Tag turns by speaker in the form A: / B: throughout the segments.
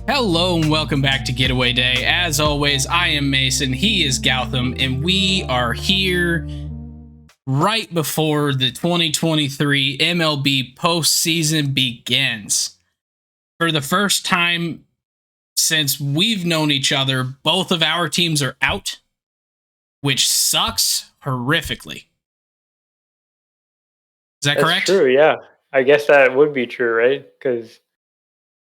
A: Hello and welcome back to Getaway Day. As always, I am Mason, he is Gautam, and we are here right before the 2023 MLB postseason begins. For the first time since we've known each other, both of our teams are out, which sucks horrifically. Is that correct?
B: That's true, yeah. I guess that would be true, right? Because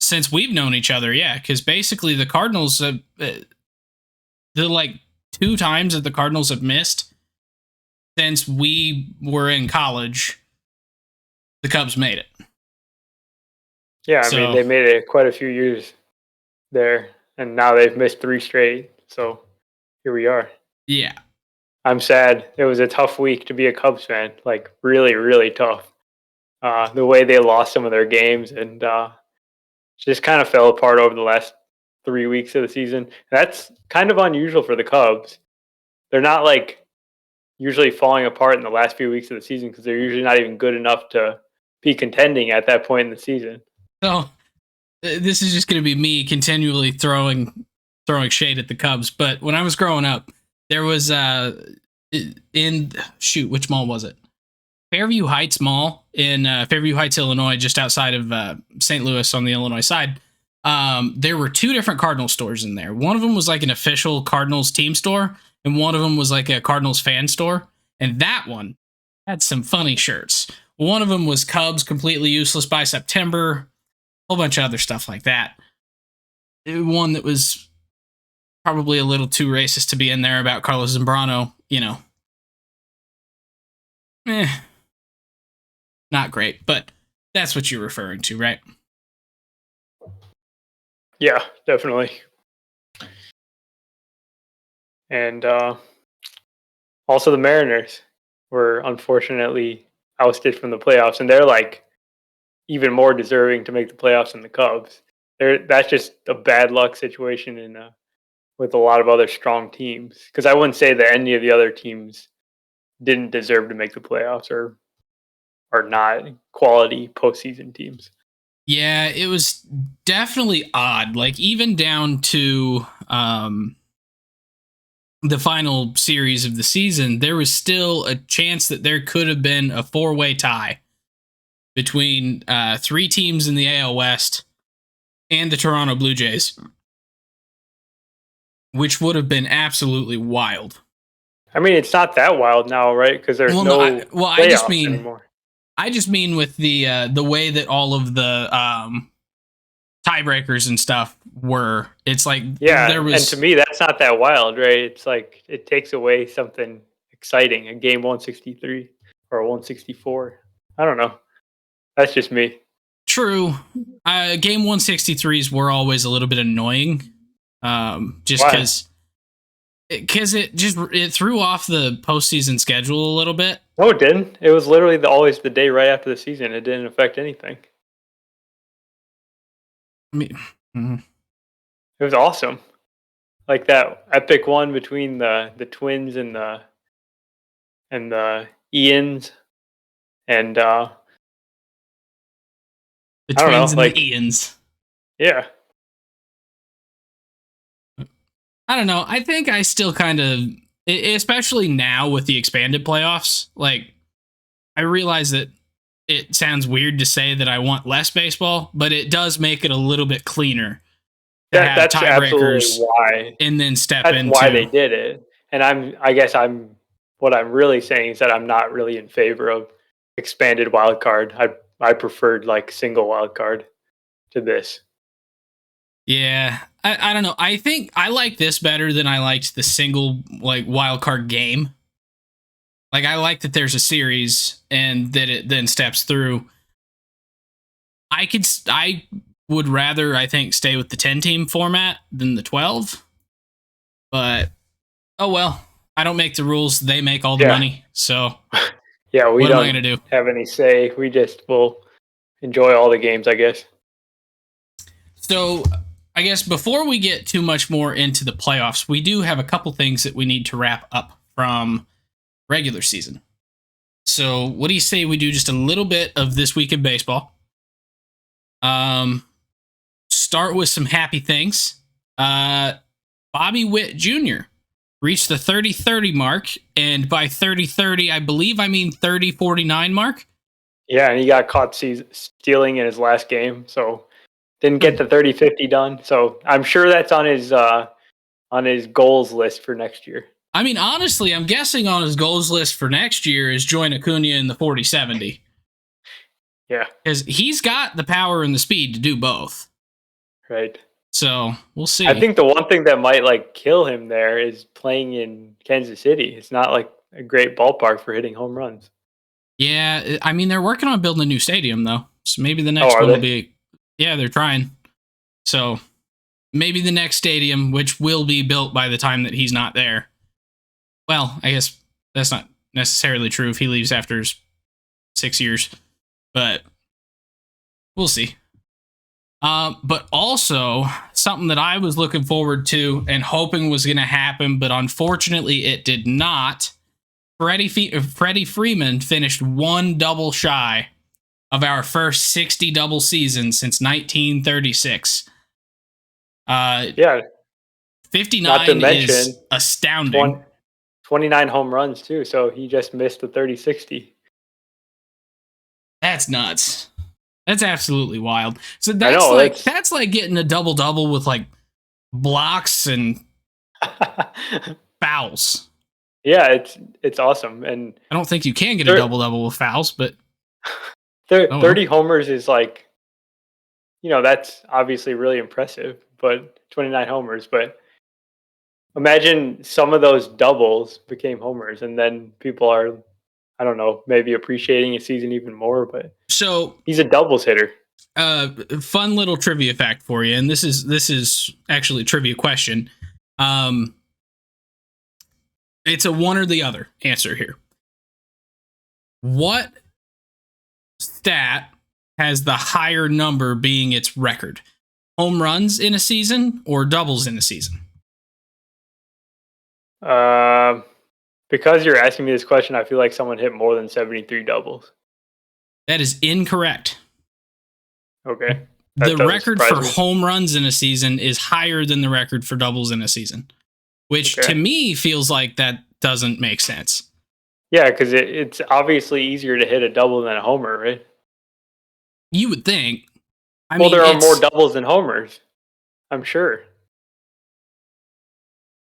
A: Since we've known each other, yeah, because basically the Cardinals, the like 2 times that the Cardinals have missed since we were in college, the Cubs made it.
B: yeah, I mean, they made it quite a few years there, and now they've missed 3 straight. So here we are.
A: Yeah.
B: I'm sad. It was a tough week to be a Cubs fan, like really, really tough. The way they lost some of their games and just kind of fell apart over the last 3 weeks of the season. That's kind of unusual for the Cubs. They're not like usually falling apart in the last few weeks of the season because they're usually not even good enough to be contending at that point in the season.
A: So this is just going to be me continually throwing shade at the Cubs. But when I was growing up, there was which mall was it? Fairview Heights Mall in Fairview Heights, Illinois, just outside of St. Louis on the Illinois side. There were 2 different Cardinals stores in there. One of them was like an official Cardinals team store, and one of them was like a Cardinals fan store. And that one had some funny shirts. One of them was Cubs completely useless by September, a whole bunch of other stuff like that. One that was probably a little too racist to be in there about Carlos Zambrano, not great, but that's what you're referring to, right?
B: Yeah, definitely. And also the Mariners were unfortunately ousted from the playoffs, and they're like even more deserving to make the playoffs than the Cubs. That's just a bad luck situation in with a lot of other strong teams. Because I wouldn't say that any of the other teams didn't deserve to make the playoffs or are not quality postseason teams.
A: Yeah, it was definitely odd. Like even down to the final series of the season, there was still a chance that there could have been a 4-way tie between 3 teams in the AL West and the Toronto Blue Jays, which would have been absolutely wild.
B: I mean, it's not that wild now, right? Because there's playoffs anymore.
A: I just mean with the way that all of the tiebreakers and stuff were. It's like
B: there was, and to me that's not that wild, right? It's like it takes away something exciting, a game 163 or 164. I don't know. That's just me.
A: True. Game 163s were always a little bit annoying, just because it threw off the postseason schedule a little bit.
B: No, it didn't. It was literally always the day right after the season. It didn't affect anything.
A: I mean,
B: it was awesome. Like that epic one between the Twins and the Ians and
A: the Twins and the Ians.
B: Yeah.
A: I don't know. I think I still kind of, especially now with the expanded playoffs, like I realize that it sounds weird to say that I want less baseball, but it does make it a little bit cleaner.
B: That's absolutely why.
A: And then
B: that's why they did it. And what I'm really saying is that I'm not really in favor of expanded wild card. I preferred like single wild card to this.
A: Yeah, I don't know. I think I like this better than I liked the single like wild card game. Like I like that there's a series and that it then steps through. I would rather, I think, stay with the 10-team format than the 12. But oh well, I don't make the rules; they make all the money. So
B: yeah,
A: what am I gonna do?
B: Have any say? We just will enjoy all the games, I guess.
A: So I guess before we get too much more into the playoffs, we do have a couple things that we need to wrap up from regular season. So what do you say we do just a little bit of this week in baseball? start with some happy things. Bobby Witt Jr. reached the 30-30 mark, and by 30-30, I believe I mean 30-49 mark.
B: Yeah, and he got caught stealing in his last game, so didn't get the 30-50 done. So I'm sure that's on his goals list for next year.
A: I mean, honestly, I'm guessing on his goals list for next year is join Acuna in the 40-70.
B: Yeah.
A: Because he's got the power and the speed to do both.
B: Right.
A: So we'll see.
B: I think the one thing that might like kill him there is playing in Kansas City. It's not like a great ballpark for hitting home runs.
A: Yeah, I mean, they're working on building a new stadium, though. So maybe the next one will be... Yeah, they're trying. So maybe the next stadium, which will be built by the time that he's not there. Well, I guess that's not necessarily true if he leaves after 6 years. But we'll see. But also, something that I was looking forward to and hoping was going to happen, but unfortunately it did not. Freddie Freeman finished one double shy of our first 60 double season since 1936.
B: Yeah.
A: 59 is astounding.
B: 29 home runs, too, so he just missed the 30-60.
A: That's nuts. That's absolutely wild. So that's like getting a double-double with like blocks and fouls.
B: Yeah, it's awesome. And
A: I don't think you can get a double-double with fouls, but
B: 30 homers is like, that's obviously really impressive, but 29 homers. But imagine some of those doubles became homers, and then people are, I don't know, maybe appreciating a season even more. But
A: so
B: he's a doubles hitter.
A: Fun little trivia fact for you, and this is actually a trivia question. It's a one or the other answer here. What stat has the higher number being its record? Home runs in a season or doubles in a season?
B: Because you're asking me this question, I feel like someone hit more than 73 doubles.
A: That is incorrect.
B: Okay.
A: The record for home runs in a season is higher than the record for doubles in a season, which to me feels like that doesn't make sense.
B: Yeah, because it's obviously easier to hit a double than a homer, right?
A: You would think. I
B: mean, there are more doubles than homers, I'm sure.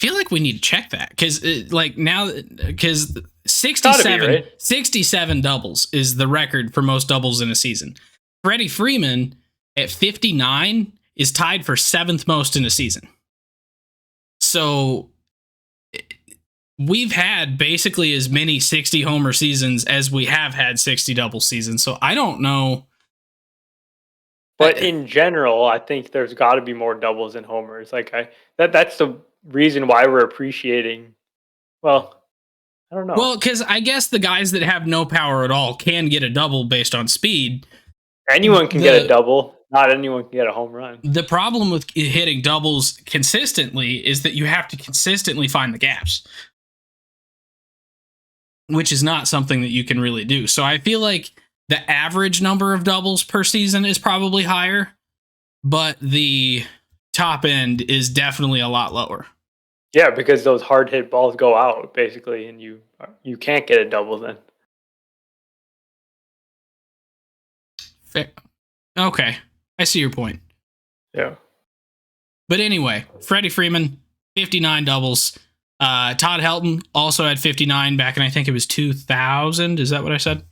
A: I feel like we need to check that because 67 doubles is the record for most doubles in a season. Freddie Freeman at 59 is tied for 7th most in a season. So we've had basically as many 60 homer seasons as we have had 60 double seasons. So I don't know.
B: But in general, I think there's got to be more doubles than homers. Like that's the reason why we're appreciating. Well, I don't know.
A: Well, because I guess the guys that have no power at all can get a double based on speed.
B: Anyone can get a double. Not anyone can get a home run.
A: The problem with hitting doubles consistently is that you have to consistently find the gaps, which is not something that you can really do. So I feel like the average number of doubles per season is probably higher, but the top end is definitely a lot lower.
B: Yeah, because those hard hit balls go out basically, and you can't get a double then.
A: Fair. Okay, I see your point.
B: Yeah.
A: But anyway, Freddie Freeman, 59 doubles. Todd Helton also had 59 back in, I think it was 2000. Is that what I said?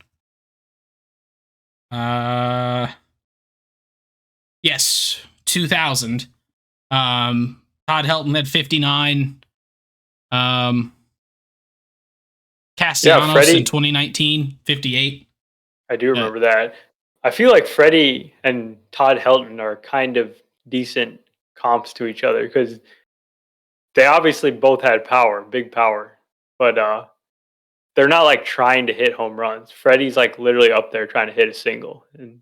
A: Yes, 2000. Todd Helton had 59. Castellanos in 2019, 58.
B: I do remember that. I feel like Freddie and Todd Helton are kind of decent comps to each other because they obviously both had power, big power, but they're not like trying to hit home runs. Freddie's like literally up there trying to hit a single, and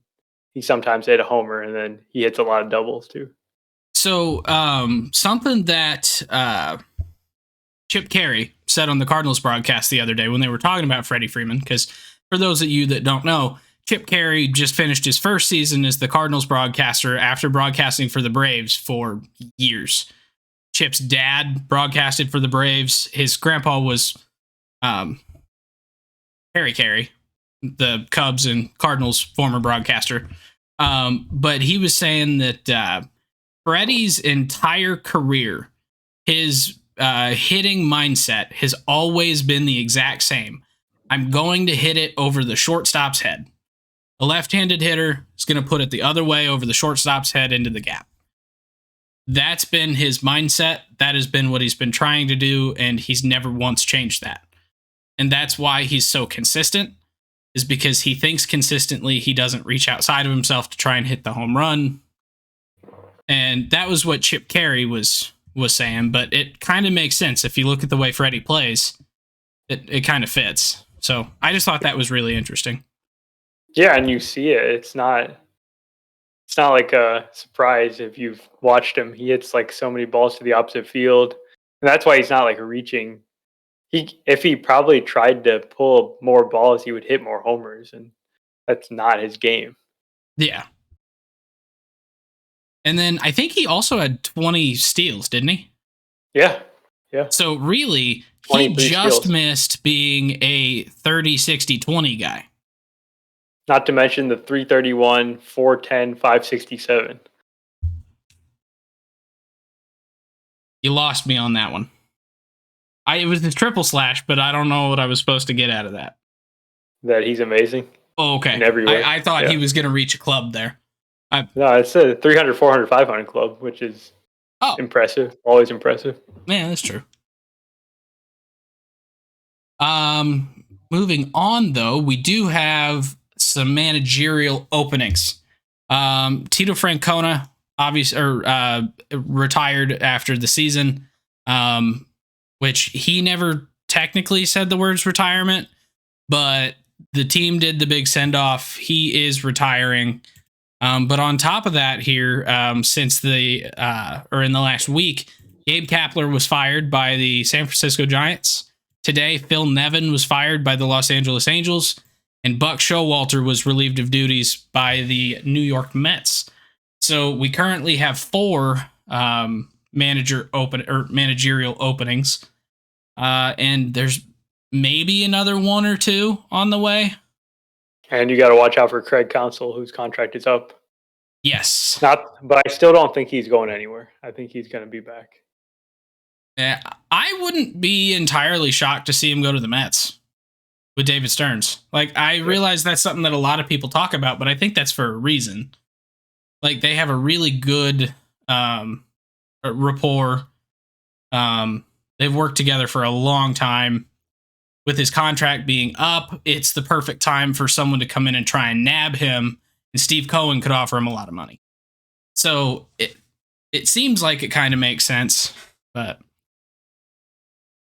B: he sometimes hit a homer, and then he hits a lot of doubles too.
A: So something that Chip Carey said on the Cardinals broadcast the other day when they were talking about Freddie Freeman, because for those of you that don't know, Chip Carey just finished his first season as the Cardinals broadcaster after broadcasting for the Braves for years. Chip's dad broadcasted for the Braves. His grandpa was Harry Carey, the Cubs and Cardinals former broadcaster. But he was saying that Freddie's entire career, his hitting mindset has always been the exact same. I'm going to hit it over the shortstop's head. A left-handed hitter is going to put it the other way over the shortstop's head into the gap. That's been his mindset. That has been what he's been trying to do, and he's never once changed that. And that's why he's so consistent, is because he thinks consistently. He doesn't reach outside of himself to try and hit the home run. And that was what Chip Carey was saying, but it kind of makes sense. If you look at the way Freddie plays, it kind of fits. So I just thought that was really interesting.
B: Yeah, and you see it. It's not like a surprise if you've watched him. He hits like so many balls to the opposite field. And that's why he's not like reaching. If he probably tried to pull more balls, he would hit more homers, and that's not his game.
A: Yeah. And then I think he also had 20 steals, didn't he?
B: Yeah.
A: So really, he just missed being a 30, 60, 20 guy.
B: Not to mention the 331, 410, 567.
A: You lost me on that one. It was the triple slash, but I don't know what I was supposed to get out of that.
B: That he's amazing.
A: Oh, okay.
B: In every way.
A: I thought he was going to reach a club there.
B: No, it's a 300, 400, 500 club, which is impressive. Always impressive.
A: Yeah, that's true. Moving on, though, we do have some managerial openings. Tito Francona retired after the season, which he never technically said the words retirement, but the team did the big send-off. He is retiring. But on top of that here, since in the last week, Gabe Kapler was fired by the San Francisco Giants. Today, Phil Nevin was fired by the Los Angeles Angels, and Buck Showalter was relieved of duties by the New York Mets. So we currently have 4 managerial openings, and there's maybe another 1 or 2 on the way.
B: And you got to watch out for Craig Counsell, whose contract is up.
A: Yes.
B: But I still don't think he's going anywhere. I think he's going to be back.
A: Yeah, I wouldn't be entirely shocked to see him go to the Mets with David Stearns. Like, I realize that's something that a lot of people talk about, but I think that's for a reason. Like, they have a really good rapport. They've worked together for a long time. With his contract being up, it's the perfect time for someone to come in and try and nab him, and Steve Cohen could offer him a lot of money. So it seems like it kind of makes sense, but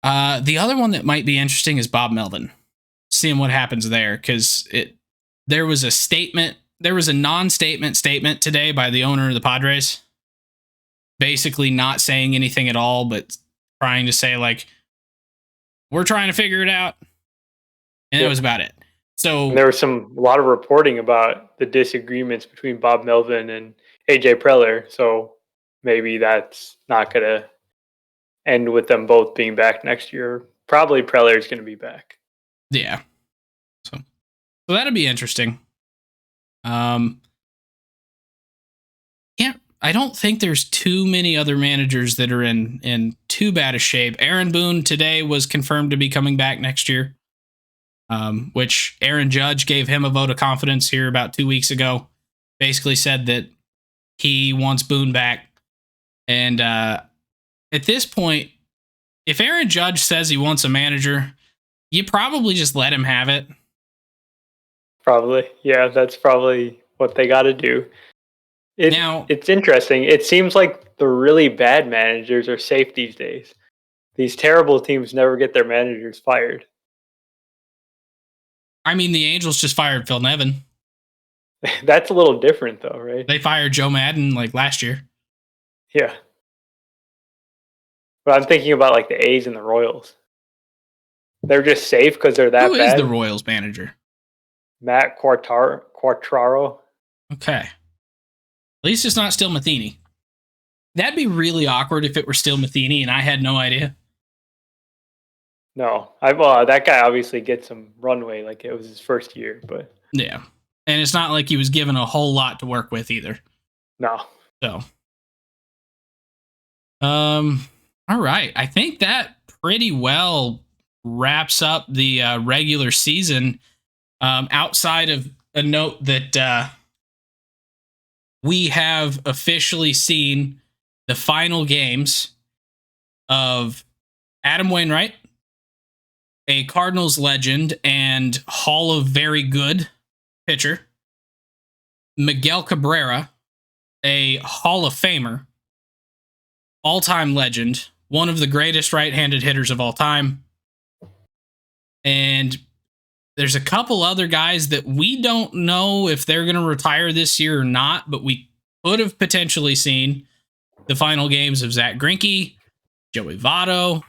A: the other one that might be interesting is Bob Melvin. Seeing what happens there, because there was a non-statement statement today by the owner of the Padres, basically not saying anything at all, but trying to say, like, we're trying to figure it out. And that was about it. So
B: there was a lot of reporting about the disagreements between Bob Melvin and AJ Preller. So maybe that's not going to end with them both being back next year. Probably Preller is going to be back.
A: Yeah. So that'll be interesting. I don't think there's too many other managers that are in too bad a shape. Aaron Boone today was confirmed to be coming back next year, which Aaron Judge gave him a vote of confidence here about 2 weeks ago. Basically said that he wants Boone back. And at this point, if Aaron Judge says he wants a manager, you probably just let him have it.
B: Probably. Yeah, that's probably what they got to do. It's interesting. It seems like the really bad managers are safe these days. These terrible teams never get their managers fired.
A: I mean, the Angels just fired Phil Nevin.
B: That's a little different, though, right?
A: They fired Joe Madden like last year.
B: Yeah. But I'm thinking about like the A's and the Royals. They're just safe because they're that bad.
A: Who is the Royals manager?
B: Matt Quatraro Quattraro.
A: Okay. At least it's not still Matheny. That'd be really awkward if it were still Matheny and I had no idea.
B: No, that guy obviously gets some runway, like it was his first year, but
A: yeah, and it's not like he was given a whole lot to work with either.
B: No.
A: So, all right, I think that pretty well wraps up the regular season. Outside of a note that we have officially seen the final games of Adam Wainwright, a Cardinals legend and Hall of Very Good pitcher, Miguel Cabrera, a Hall of Famer, all-time legend, one of the greatest right-handed hitters of all time. And there's a couple other guys that we don't know if they're going to retire this year or not, but we could have potentially seen the final games of Zach Greinke, Joey Votto,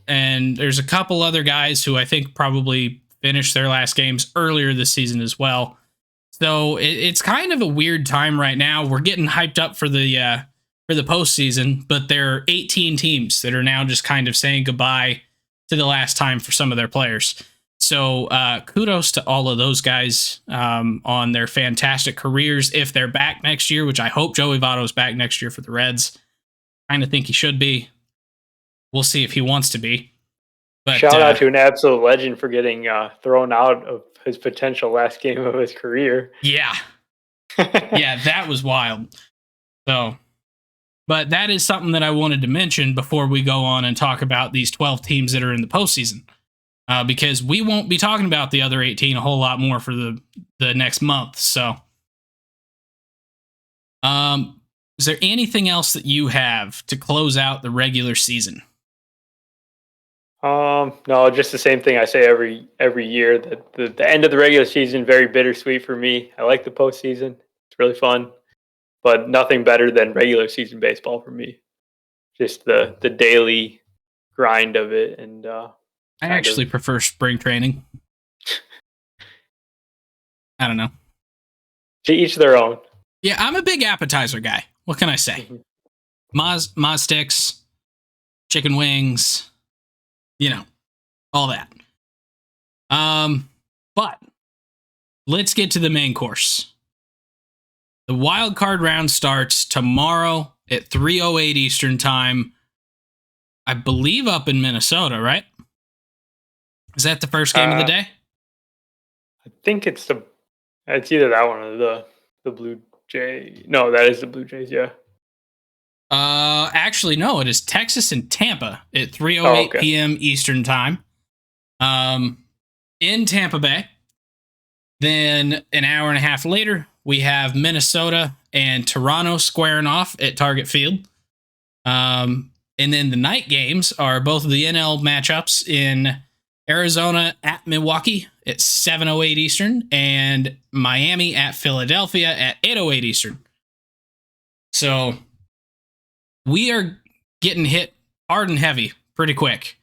A: and there's a couple other guys who I think probably finished their last games earlier this season as well. So it's kind of a weird time right now. We're getting hyped up for the postseason, but there are 18 teams that are now just kind of saying goodbye to the last time for some of their players. So kudos to all of those guys on their fantastic careers. If they're back next year, which I hope Joey Votto's back next year for the Reds. I kind of think he should be. We'll see if he wants to be. But,
B: shout out to an absolute legend for getting thrown out of his potential last game of his career.
A: Yeah. Yeah, that was wild. So, but that is something that I wanted to mention before we go on and talk about these 12 teams that are in the postseason. Because we won't be talking about the other 18 a whole lot more for the next month. So, is there anything else that you have to close out the regular season?
B: No, just the same thing I say every year. That the end of the regular season very bittersweet for me. I like the postseason; it's really fun, but nothing better than regular season baseball for me. Just the daily grind of it, and
A: I actually prefer spring training. I don't know.
B: To each their own.
A: Yeah, I'm a big appetizer guy. What can I say? Maz sticks, chicken wings. You know, all that. But let's get to the main course. The wild card round starts tomorrow at 3:08 Eastern time. I believe up in Minnesota, right? Is that the first game of the day?
B: I think it's either that one or the Blue Jay. No, that is the Blue Jays. Yeah.
A: Actually, no, it is Texas and Tampa at 3:08 p.m. Eastern time. In Tampa Bay. Then an hour and a half later, we have Minnesota and Toronto squaring off at Target Field. And then the night games are both of the NL matchups in Arizona at Milwaukee at 7:08 Eastern and Miami at Philadelphia at 8:08 Eastern. So we are getting hit hard and heavy pretty quick.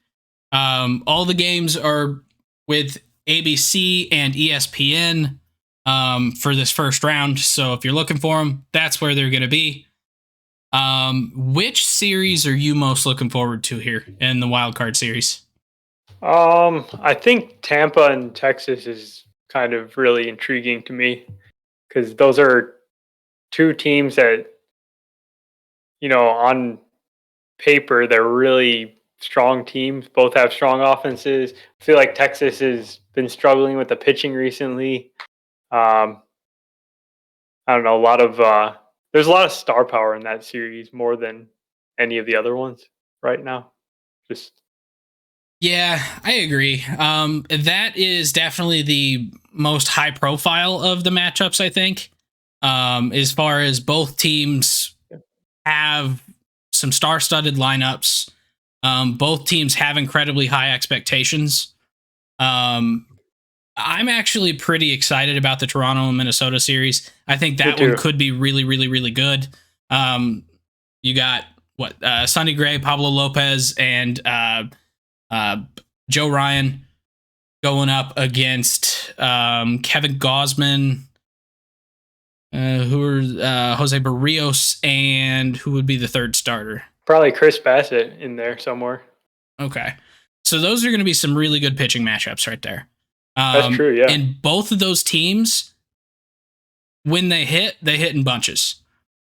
A: All the games are with ABC and ESPN for this first round. So if you're looking for them, that's where they're going to be. Which series are you most looking forward to here in the wild card series?
B: I think Tampa and Texas is kind of really intriguing to me because those are two teams that, on paper, they're really strong teams. Both have strong offenses. I feel like Texas has been struggling with the pitching recently. I don't know, there's a lot of star power in that series, more than any of the other ones right now.
A: Yeah, I agree. That is definitely the most high profile of the matchups, I think. As far as both teams have some star-studded lineups. Both teams have incredibly high expectations. I'm actually pretty excited about the Toronto and Minnesota series. I think that one could be really, really, really good. You got Sonny Gray, Pablo Lopez, and Joe Ryan going up against Kevin Gausman, Who are Jose Barrios, and who would be the third starter?
B: Probably Chris Bassett in there somewhere.
A: Okay. So those are going to be some really good pitching matchups right there.
B: That's true, yeah.
A: And both of those teams, when they hit in bunches.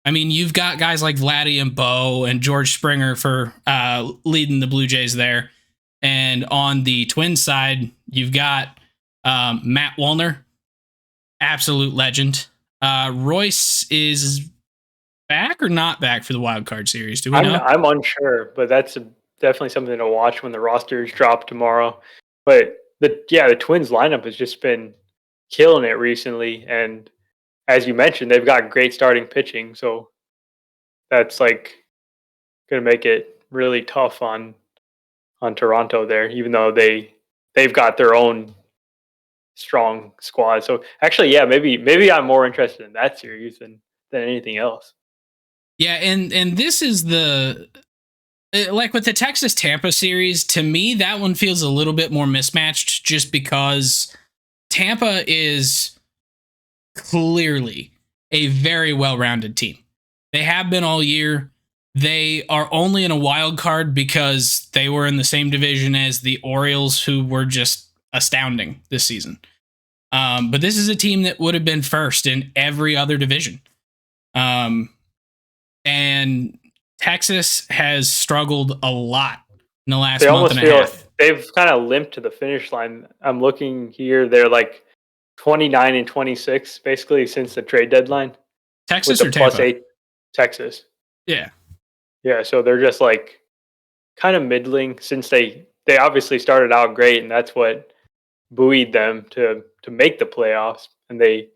A: I mean, you've got guys like Vladdy and Bo and George Springer for leading the Blue Jays there. And on the Twins side, you've got Matt Wallner, absolute legend. Royce is back or not back for the wild card series? Do we know?
B: I'm unsure, but that's definitely something to watch when the rosters drop tomorrow. But the Twins lineup has just been killing it recently, and as you mentioned, they've got great starting pitching, so that's like going to make it really tough on Toronto there, even though they've got their own strong squad. So actually, yeah, maybe I'm more interested in that series than anything else.
A: Yeah, and this is the like with the Texas Tampa series, to me that one feels a little bit more mismatched just because Tampa is clearly a very well-rounded team. They have been all year. They are only in a wild card because they were in the same division as the Orioles, who were just astounding this season. But this is a team that would have been first in every other division. And Texas has struggled a lot in the last month and a half.
B: They've kind of limped to the finish line. I'm looking here. They're like 29 and 26, basically, since the trade deadline.
A: Texas or Tampa?
B: +8 Texas.
A: Yeah.
B: Yeah, so they're just like kind of middling since they obviously started out great, and that's what buoyed them to make the playoffs. And they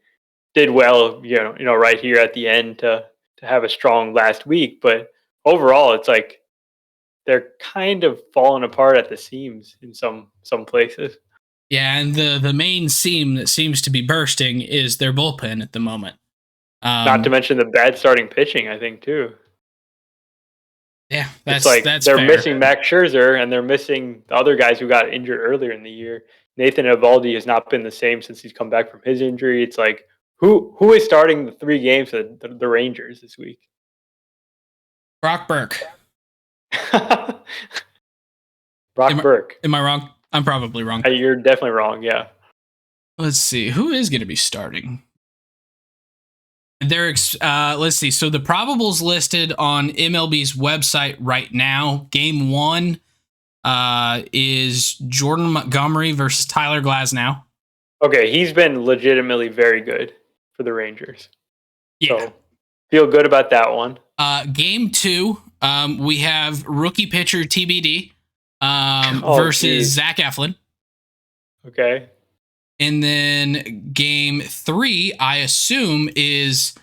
B: did well, right here at the end to have a strong last week. But overall, it's like they're kind of falling apart at the seams in some places.
A: Yeah, and the main seam that seems to be bursting is their bullpen at the moment.
B: Not to mention the bad starting pitching, I think, too.
A: Yeah,
B: that's they're
A: fair.
B: Missing Max Scherzer, and they're missing the other guys who got injured earlier in the year. Nathan Eovaldi has not been the same since he's come back from his injury. It's like, who is starting the 3 games for the Rangers this week?
A: Brock Burke.
B: Burke.
A: Am I wrong? I'm probably wrong.
B: You're definitely wrong, yeah.
A: Let's see. Who is going to be starting? Let's see. So the probables listed on MLB's website right now. Game 1 is Jordan Montgomery versus Tyler Glasnow.
B: Okay, he's been legitimately very good for the Rangers.
A: Yeah.
B: So feel good about that one.
A: Game 2, we have rookie pitcher TBD versus Zach Eflin.
B: Okay.
A: And then game 3, I assume, is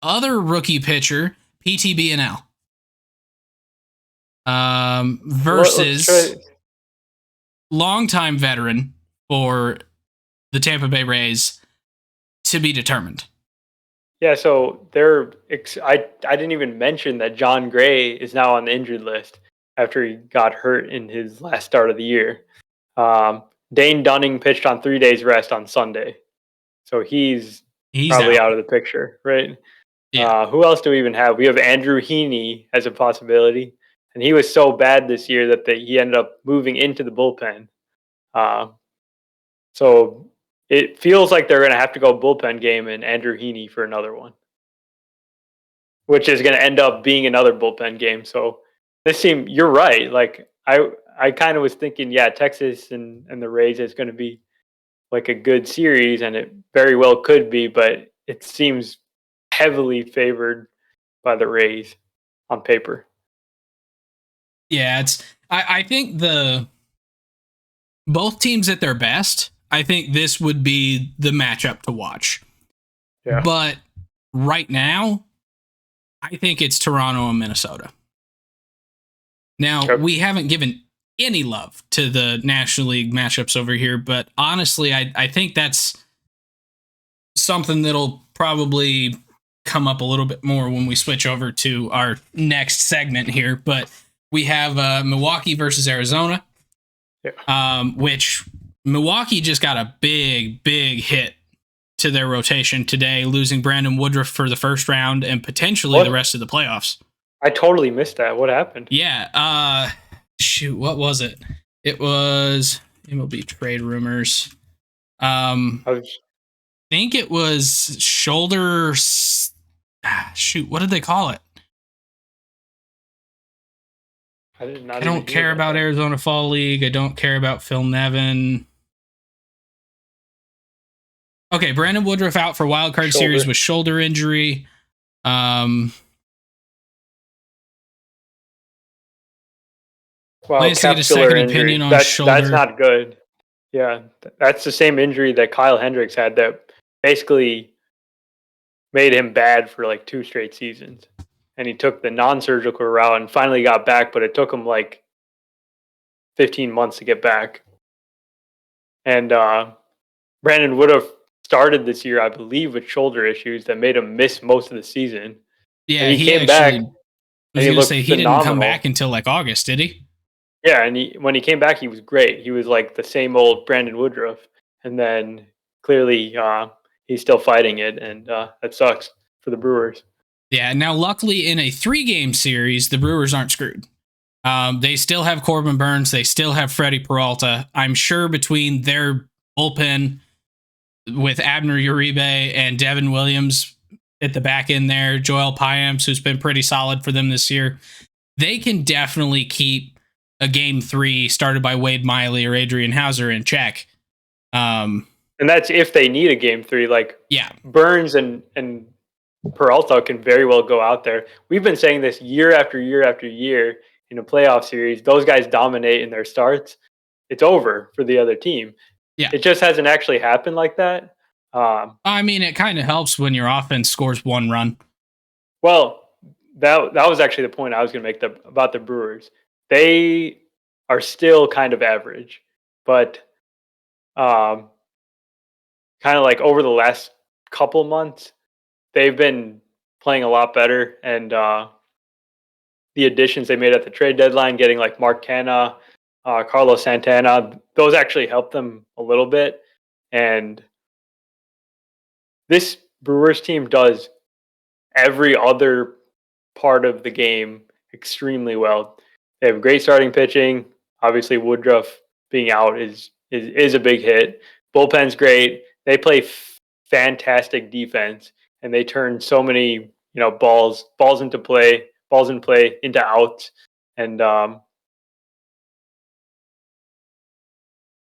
A: other rookie pitcher PTBNL versus longtime veteran for the Tampa Bay Rays to be determined.
B: Yeah, so I didn't even mention that John Gray is now on the injured list after he got hurt in his last start of the year. Dane Dunning pitched on 3 days rest on Sunday. So he's probably out of the picture, right?
A: Yeah.
B: Who else do we even have? We have Andrew Heaney as a possibility. And he was so bad this year that he ended up moving into the bullpen. So it feels like they're going to have to go bullpen game and Andrew Heaney for another one, which is going to end up being another bullpen game. So this team, you're right. Like I kind of was thinking, yeah, Texas and the Rays is going to be like a good series, and it very well could be, but it seems heavily favored by the Rays on paper.
A: Yeah, I think both teams at their best, I think this would be the matchup to watch.
B: Yeah.
A: But right now, I think it's Toronto and Minnesota. Now, we haven't given any love to the National League matchups over here, but honestly, I think that's something that'll probably come up a little bit more when we switch over to our next segment here. But we have Milwaukee versus Arizona, which Milwaukee just got a big hit to their rotation today, losing Brandon Woodruff for the first round and potentially the rest of the playoffs.
B: I totally missed that. What happened?
A: Yeah. Shoot, what was it? It was MLB trade rumors. I think it was shoulder. Shoot, what did they call it? I don't care about Arizona Fall League. I don't care about Phil Nevin. Okay, Brandon Woodruff out for Wild Card Series with shoulder injury.
B: Well,
A: to get a second opinion on shoulder.
B: That's not good. Yeah, that's the same injury that Kyle Hendricks had that basically made him bad for like 2 straight seasons. And he took the non-surgical route and finally got back, but it took him like 15 months to get back. And Brandon Woodruff started this year, I believe, with shoulder issues that made him miss most of the season.
A: Yeah, and he came back. I was going to say he didn't come back until like August, did he?
B: Yeah, and when he came back, he was great. He was like the same old Brandon Woodruff. And then clearly he's still fighting it, and that sucks for the Brewers.
A: Yeah, now luckily in a 3-game series, the Brewers aren't screwed. They still have Corbin Burns. They still have Freddie Peralta. I'm sure between their bullpen with Abner Uribe and Devin Williams at the back end there, Joel Payamps, who's been pretty solid for them this year, they can definitely keep a Game 3 started by Wade Miley or Adrian Hauser in check.
B: And that's if they need a Game 3. Like,
A: yeah,
B: Burns and Peralta can very well go out there. We've been saying this year after year after year in a playoff series. Those guys dominate in their starts. It's over for the other team.
A: Yeah,
B: it just hasn't actually happened like that.
A: I mean, it kind of helps when your offense scores 1 run.
B: Well, that was actually the point I was going to make about the Brewers. They are still kind of average, but kind of like over the last couple months, they've been playing a lot better. And the additions they made at the trade deadline, getting like Mark Canha, Carlos Santana, those actually helped them a little bit. And this Brewers team does every other part of the game extremely well. They have great starting pitching. Obviously, Woodruff being out is a big hit. Bullpen's great. They play fantastic defense, and they turn so many balls into play into outs. And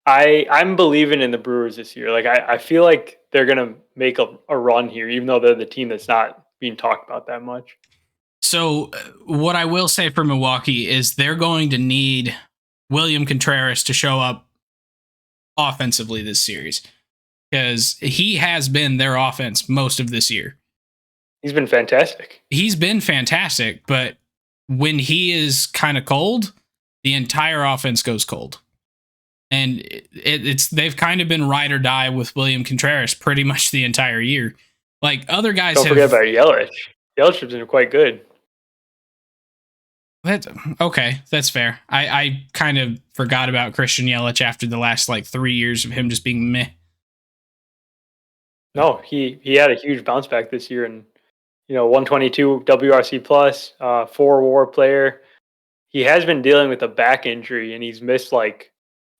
B: I'm believing in the Brewers this year. Like I feel like they're gonna make a run here, even though they're the team that's not being talked about that much.
A: So what I will say for Milwaukee is they're going to need William Contreras to show up offensively this series, because he has been their offense most of this year.
B: He's been fantastic.
A: But when he is kind of cold, the entire offense goes cold. And they've kind of been ride or die with William Contreras pretty much the entire year. Like other guys
B: Don't forget about Yelich. Yelich has been quite good.
A: Okay, that's fair. I kind of forgot about Christian Yelich after the last 3 years of him just being meh.
B: No, he had a huge bounce back this year, and 122 WRC plus, 4 WAR player. He has been dealing with a back injury, and he's missed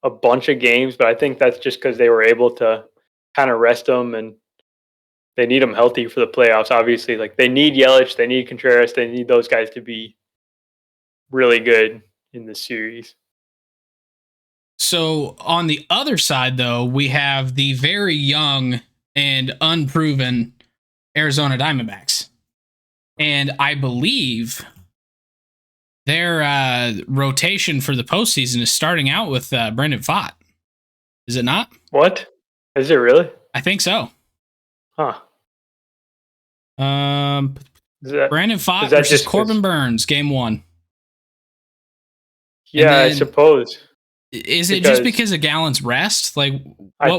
B: a bunch of games, but I think that's just because they were able to kind of rest him, and they need him healthy for the playoffs. Obviously, they need Yelich, they need Contreras, they need those guys to be really good in the series.
A: So on the other side, though, we have the very young and unproven Arizona Diamondbacks. And I believe their rotation for the postseason is starting out with Brendan Pfaadt. Is it not?
B: What? Is it really?
A: I think so.
B: Huh.
A: Brandon Pfaadt versus Corbin Burns, Game 1.
B: Yeah, I suppose.
A: Is it just because of Gallen's rest?
B: I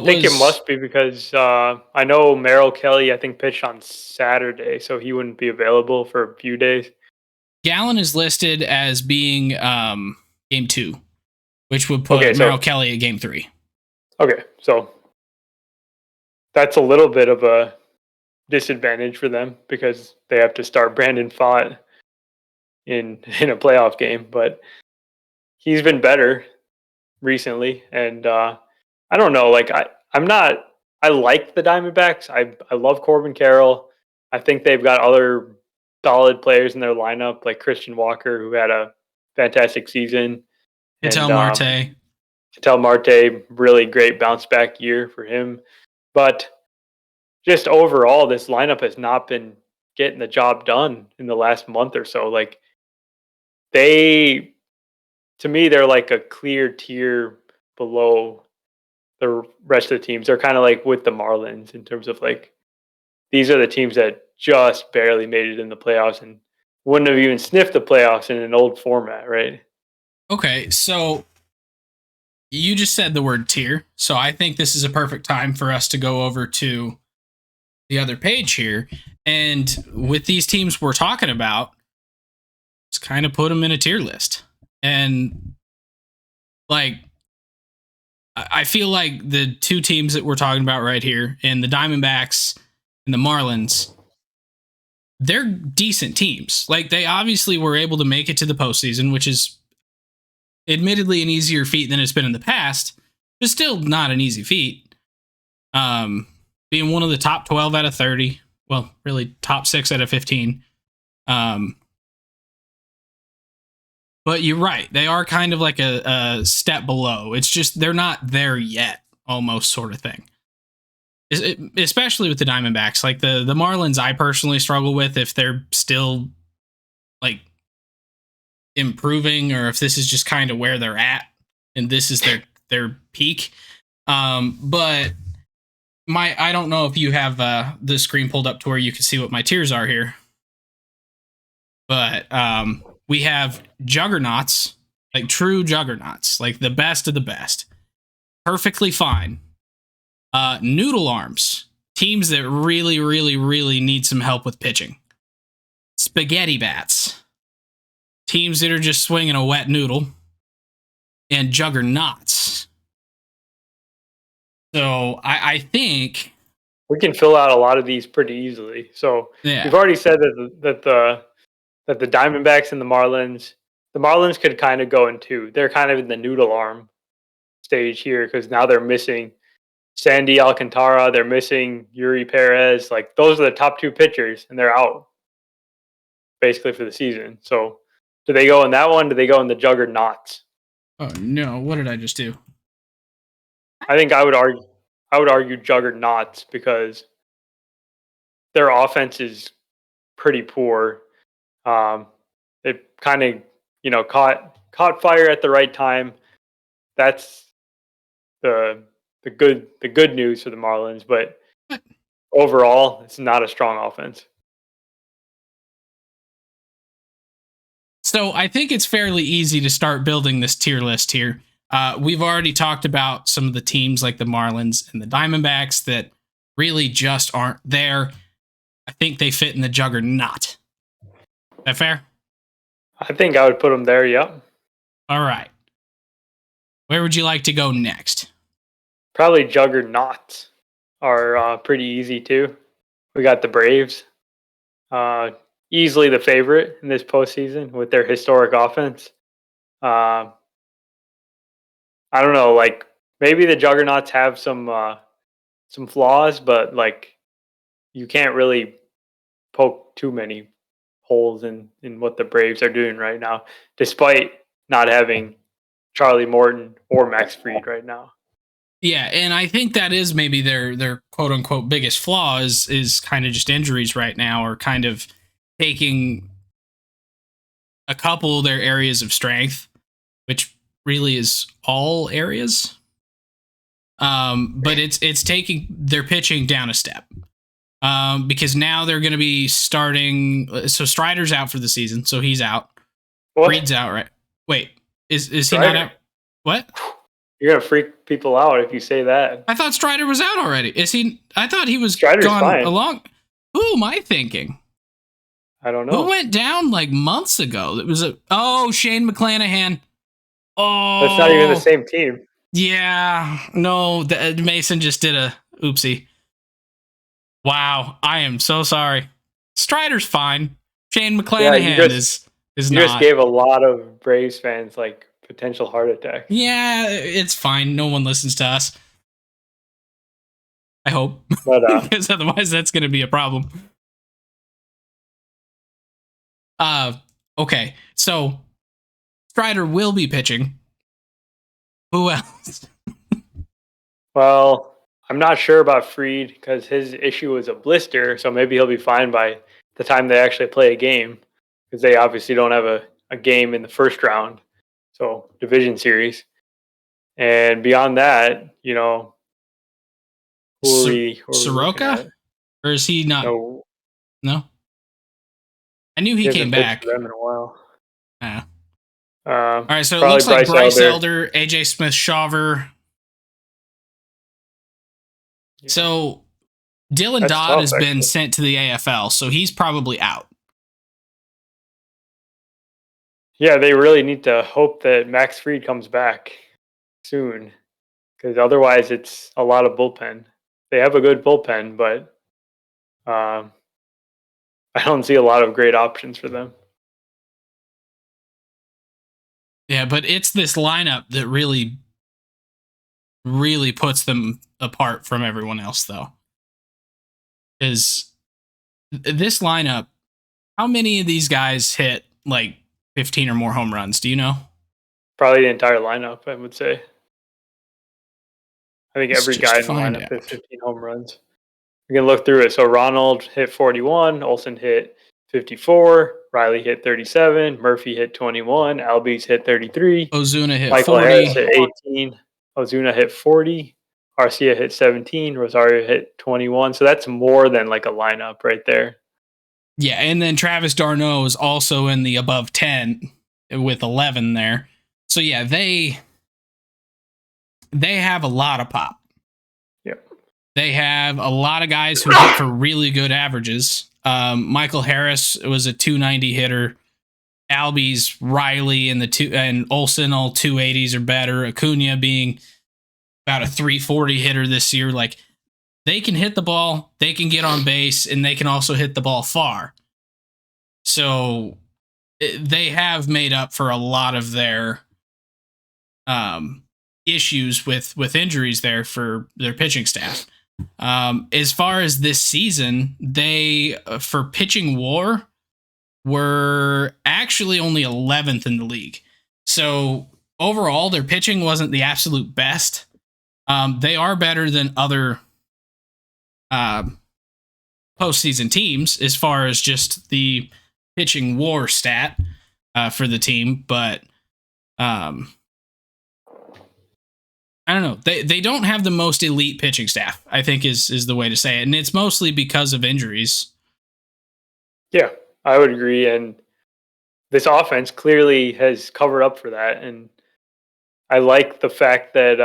B: think it must be because I know Merrill Kelly, I think, pitched on Saturday, so he wouldn't be available for a few days.
A: Gallen is listed as being Game 2, which would put Merrill Kelly at Game 3.
B: Okay, so that's a little bit of a disadvantage for them because they have to start Brandon Pfaadt in a playoff game. But he's been better recently, and I don't know. Like I'm not. I like the Diamondbacks. I love Corbin Carroll. I think they've got other solid players in their lineup, like Christian Walker, who had a fantastic season,
A: Ketel
B: and
A: Marte.
B: Ketel Marte, really great bounce back year for him. But just overall, this lineup has not been getting the job done in the last month or so. Like they, to me, they're like a clear tier below the rest of the teams. They're kind of like with the Marlins in terms of like these are the teams that just barely made it in the playoffs and wouldn't have even sniffed the playoffs in an old format, right?
A: Okay, so you just said the word tier, so I think this is a perfect time for us to go over to the other page here. And with these teams we're talking about, let's kind of put them in a tier list. And like, I feel like the two teams that we're talking about right here, and the Diamondbacks and the Marlins, they're decent teams. Like, they obviously were able to make it to the postseason, which is admittedly an easier feat than it's been in the past, but still not an easy feat. Being one of the top 12 out of 30, well, really top 6 out of 15. But you're right. They are kind of like a step below. It's just they're not there yet, almost sort of thing. Especially with the Diamondbacks. Like the Marlins, I personally struggle with if they're still like improving or if this is just kind of where they're at and this is their peak. But I don't know if you have the screen pulled up to where you can see what my tiers are here. But we have juggernauts, like true juggernauts, like the best of the best. Perfectly fine. Noodle arms, teams that really, really, really need some help with pitching. Spaghetti bats, teams that are just swinging a wet noodle. And juggernauts. So I think
B: we can fill out a lot of these pretty easily. So
A: yeah.
B: We've already said that the Diamondbacks and the Marlins could kind of go in two. They're kind of in the noodle arm stage here because now they're missing Sandy Alcantara. They're missing Yuri Perez. Like those are the top two pitchers, and they're out basically for the season. So do they go in that one? Do they go in the juggernauts?
A: Oh no! What did I just do?
B: I think I would argue juggernauts because their offense is pretty poor. They kind of caught fire at the right time. That's the good news for the Marlins, but overall, it's not a strong offense.
A: So I think it's fairly easy to start building this tier list here. We've already talked about some of the teams like the Marlins and the Diamondbacks that really just aren't there. I think they fit in the juggernaut. Is that fair?
B: I think I would put them there, yep.
A: All right. Where would you like to go next?
B: Probably juggernauts are pretty easy too. We got the Braves. Easily the favorite in this postseason with their historic offense. I don't know, like maybe the juggernauts have some flaws, but like you can't really poke too many holes in what the Braves are doing right now, despite not having Charlie Morton or Max Fried right now.
A: Yeah, and I think that is maybe their quote unquote biggest flaw is kind of just injuries right now, or kind of taking a couple of their areas of strength, which really is all areas. But it's taking their pitching down a step. Because now they're going to be starting. So Strider's out for the season, so he's out.
B: What?
A: Fried's out, right? Wait, is he not out? What?
B: You're gonna freak people out if you say that.
A: I thought Strider was out already. Is he? I thought he was
B: Strider's
A: gone
B: fine.
A: along. Who am I thinking?
B: I don't know.
A: Who went down like months ago? It was Shane McClanahan. Oh,
B: that's not even the same team.
A: Yeah, no, Mason just did a oopsie. Wow, I am so sorry. Strider's fine. Shane McClanahan is
B: You
A: not.
B: just gave a lot of Braves fans like potential heart attacks.
A: Yeah, it's fine. No one listens to us. I hope.
B: But
A: because otherwise that's going to be a problem. Okay. So Strider will be pitching. Who else?
B: well, I'm not sure about Fried because his issue was a blister, so maybe he'll be fine by the time they actually play a game because they obviously don't have a game in the first round, so division series. And beyond that, who are we looking
A: Soroka?
B: at?
A: Or is he not? No? I knew he came back.
B: For them in a while.
A: Yeah. All right, so it
B: probably
A: looks like Bryce
B: Elder,
A: AJ Smith-Shawver. Yeah. So Dylan Dodd has been sent to the AFL, so he's probably out.
B: Yeah, they really need to hope that Max Fried comes back soon because otherwise it's a lot of bullpen. They have a good bullpen, but I don't see a lot of great options for them.
A: Yeah, but it's this lineup that really, really puts them apart from everyone else, though. Is this lineup, how many of these guys hit like 15 or more home runs? Do you know?
B: Probably the entire lineup, I would say. I think every guy in the lineup hit 15 home runs. We can look through it. So Ronald hit 41, Olsen hit 54, Riley hit 37, Murphy hit 21, Albies hit 33,
A: Ozuna hit
B: Michael
A: 40.
B: Harris hit 18, Ozuna hit 40, Garcia hit 17, Rosario hit 21. So that's more than like a lineup right there.
A: Yeah, and then Travis d'Arnaud is also in the above 10 with 11 there. So yeah, they have a lot of pop.
B: Yep.
A: They have a lot of guys who hit for really good averages. Michael Harris was a 290 hitter. Albies, Riley, and Olsen all 280s or better. Acuna being about a 340 hitter this year. Like, they can hit the ball, they can get on base, and they can also hit the ball far. So they have made up for a lot of their issues with injuries there for their pitching staff. As far as this season, they for pitching WAR were actually only 11th in the league. So overall, their pitching wasn't the absolute best. They are better than other postseason teams as far as just the pitching WAR stat for the team, but I don't know. They don't have the most elite pitching staff, I think is the way to say it. And it's mostly because of injuries.
B: Yeah, I would agree. And this offense clearly has covered up for that. And I like the fact that,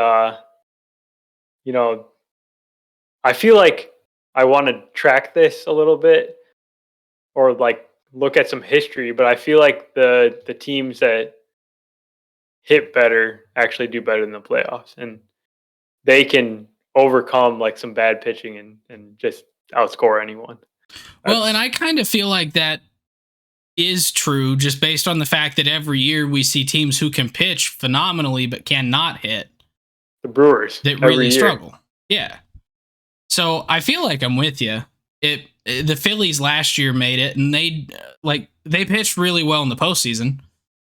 B: I feel like I want to track this a little bit or like look at some history, but I feel like the teams that hit better actually do better in the playoffs, and they can overcome like some bad pitching and just outscore anyone.
A: Well, and I kind of feel like that is true just based on the fact that every year we see teams who can pitch phenomenally but cannot hit.
B: The Brewers
A: that really struggle. Yeah. So I feel like I'm with you. The Phillies last year made it, and they pitched really well in the postseason.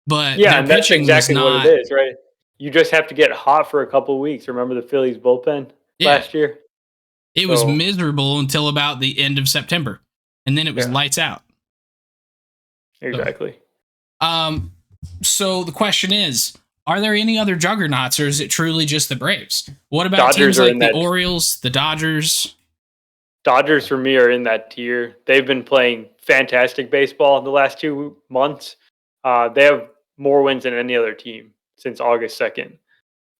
A: But
B: yeah,
A: their
B: and that's
A: pitching
B: exactly
A: was not,
B: what it is, right? You just have to get hot for a couple of weeks. Remember the Phillies bullpen last year?
A: It was miserable until about the end of September, and then it was lights out.
B: Exactly.
A: So the question is, are there any other juggernauts, or is it truly just the Braves? What about teams like the Orioles, the Dodgers?
B: Dodgers, for me, are in that tier. They've been playing fantastic baseball in the last 2 months. They have more wins than any other team since August 2nd.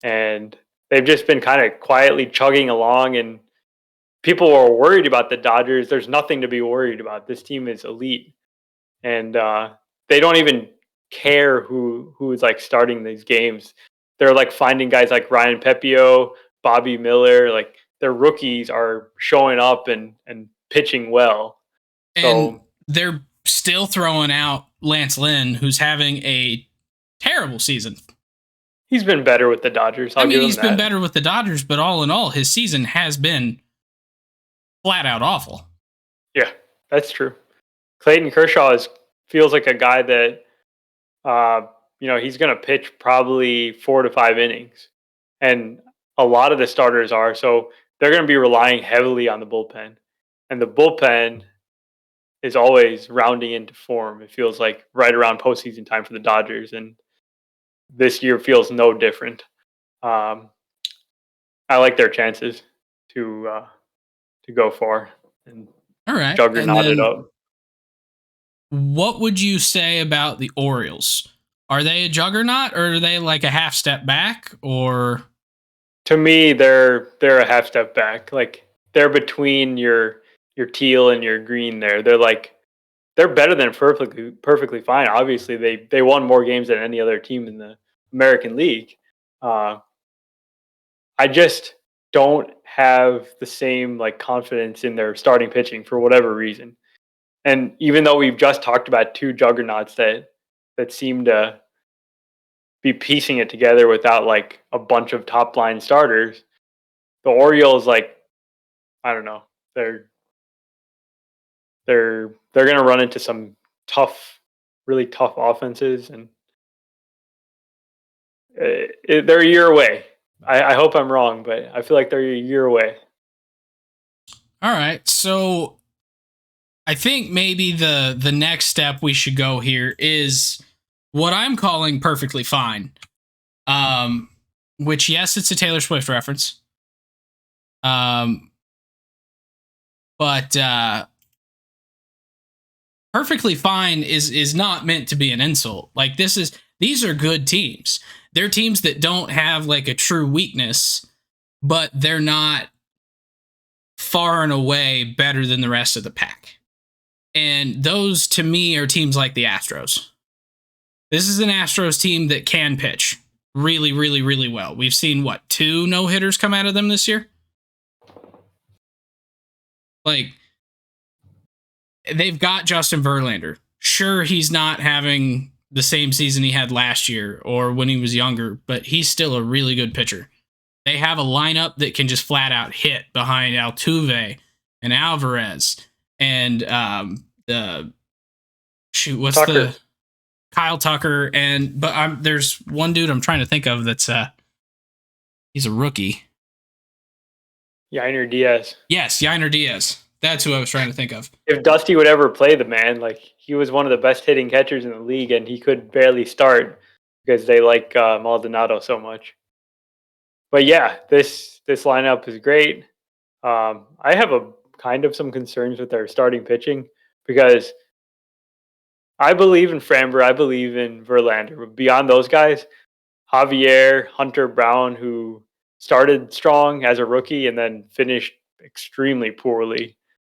B: And they've just been kind of quietly chugging along, and people are worried about the Dodgers. There's nothing to be worried about. This team is elite. And they don't even care who is like starting these games. They're like finding guys like Ryan Pepio, Bobby Miller, like their rookies are showing up and pitching well.
A: And
B: so
A: they're still throwing out Lance Lynn, who's having a terrible season.
B: He's been better with the Dodgers.
A: He's been better with the Dodgers, but all in all, his season has been flat out awful.
B: Yeah, that's true. Clayton Kershaw feels like a guy that, he's going to pitch probably 4 to 5 innings. And a lot of the starters are. So they're going to be relying heavily on the bullpen. And the bullpen is always rounding into form. It feels like right around postseason time for the Dodgers. And this year feels no different. I like their chances to go far and
A: all right,
B: juggernaut it up.
A: What would you say about the Orioles? Are they a juggernaut, or are they like a half step back? Or
B: to me, they're a half step back. Like they're between your teal and your green. They're better than perfectly fine. Obviously, they won more games than any other team in the American League. I just don't have the same confidence in their starting pitching for whatever reason. And even though we've just talked about 2 juggernauts that seem to be piecing it together without a bunch of top line starters, the Orioles, I don't know, they're going to run into some really tough offenses, and they're a year away. I hope I'm wrong, but I feel like they're a year away.
A: All right, so I think maybe the next step we should go here is what I'm calling perfectly fine. Which, yes, it's a Taylor Swift reference. But perfectly fine is not meant to be an insult. These are good teams. They're teams that don't have a true weakness, but they're not far and away better than the rest of the pack. And those, to me, are teams like the Astros. This is an Astros team that can pitch really, really, really well. We've seen, 2 no-hitters come out of them this year? They've got Justin Verlander. Sure, he's not having the same season he had last year or when he was younger, but he's still a really good pitcher. They have a lineup that can just flat out hit behind Altuve and Alvarez and Kyle Tucker, but there's one dude I'm trying to think of that's he's a rookie.
B: Yainer Diaz.
A: Yes, Yainer Diaz. That's who I was trying to think of.
B: If Dusty would ever play the man, he was one of the best hitting catchers in the league, and he could barely start because they like Maldonado so much. But yeah, this lineup is great. I have some concerns with their starting pitching because I believe in Framber, I believe in Verlander. But beyond those guys, Javier, Hunter Brown, who started strong as a rookie and then finished extremely poorly.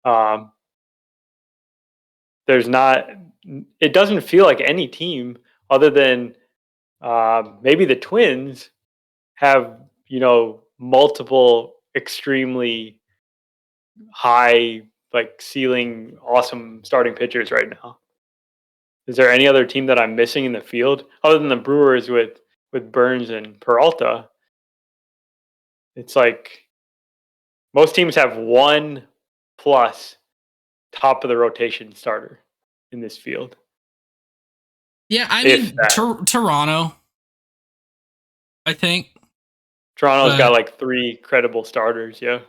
B: It doesn't feel like any team other than maybe the Twins have, multiple extremely high, ceiling, awesome starting pitchers right now. Is there any other team that I'm missing in the field other than the Brewers with Burns and Peralta? It's most teams have 1+ top of the rotation starter in this field.
A: Yeah, I mean Toronto. I think
B: Toronto's got 3 credible starters. Yeah.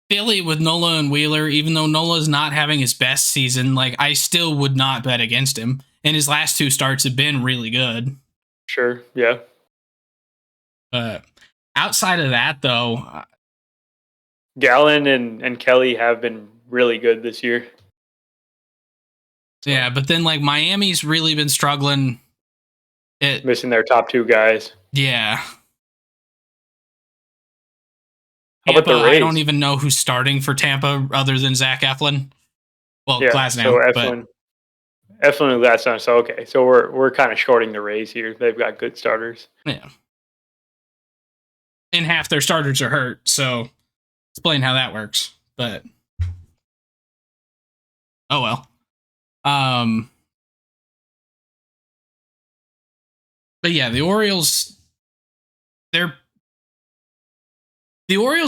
A: Philly with Nola and Wheeler, even though Nola's not having his best season, I still would not bet against him. And his last 2 starts have been really good.
B: Sure, yeah.
A: Outside of that, though,
B: Gallen and Kelly have been really good this year.
A: Yeah, but then Miami's really been struggling.
B: Missing their top 2 guys.
A: Yeah.
B: How about the Rays?
A: I don't even know who's starting for Tampa other than Zach Eflin. Well, Glasnow.
B: So Eflin and Glasnow. So okay, so we're kind of shorting the Rays here. They've got good starters.
A: Yeah. And half their starters are hurt, so explain how that works. But Oh well. But yeah, the Orioles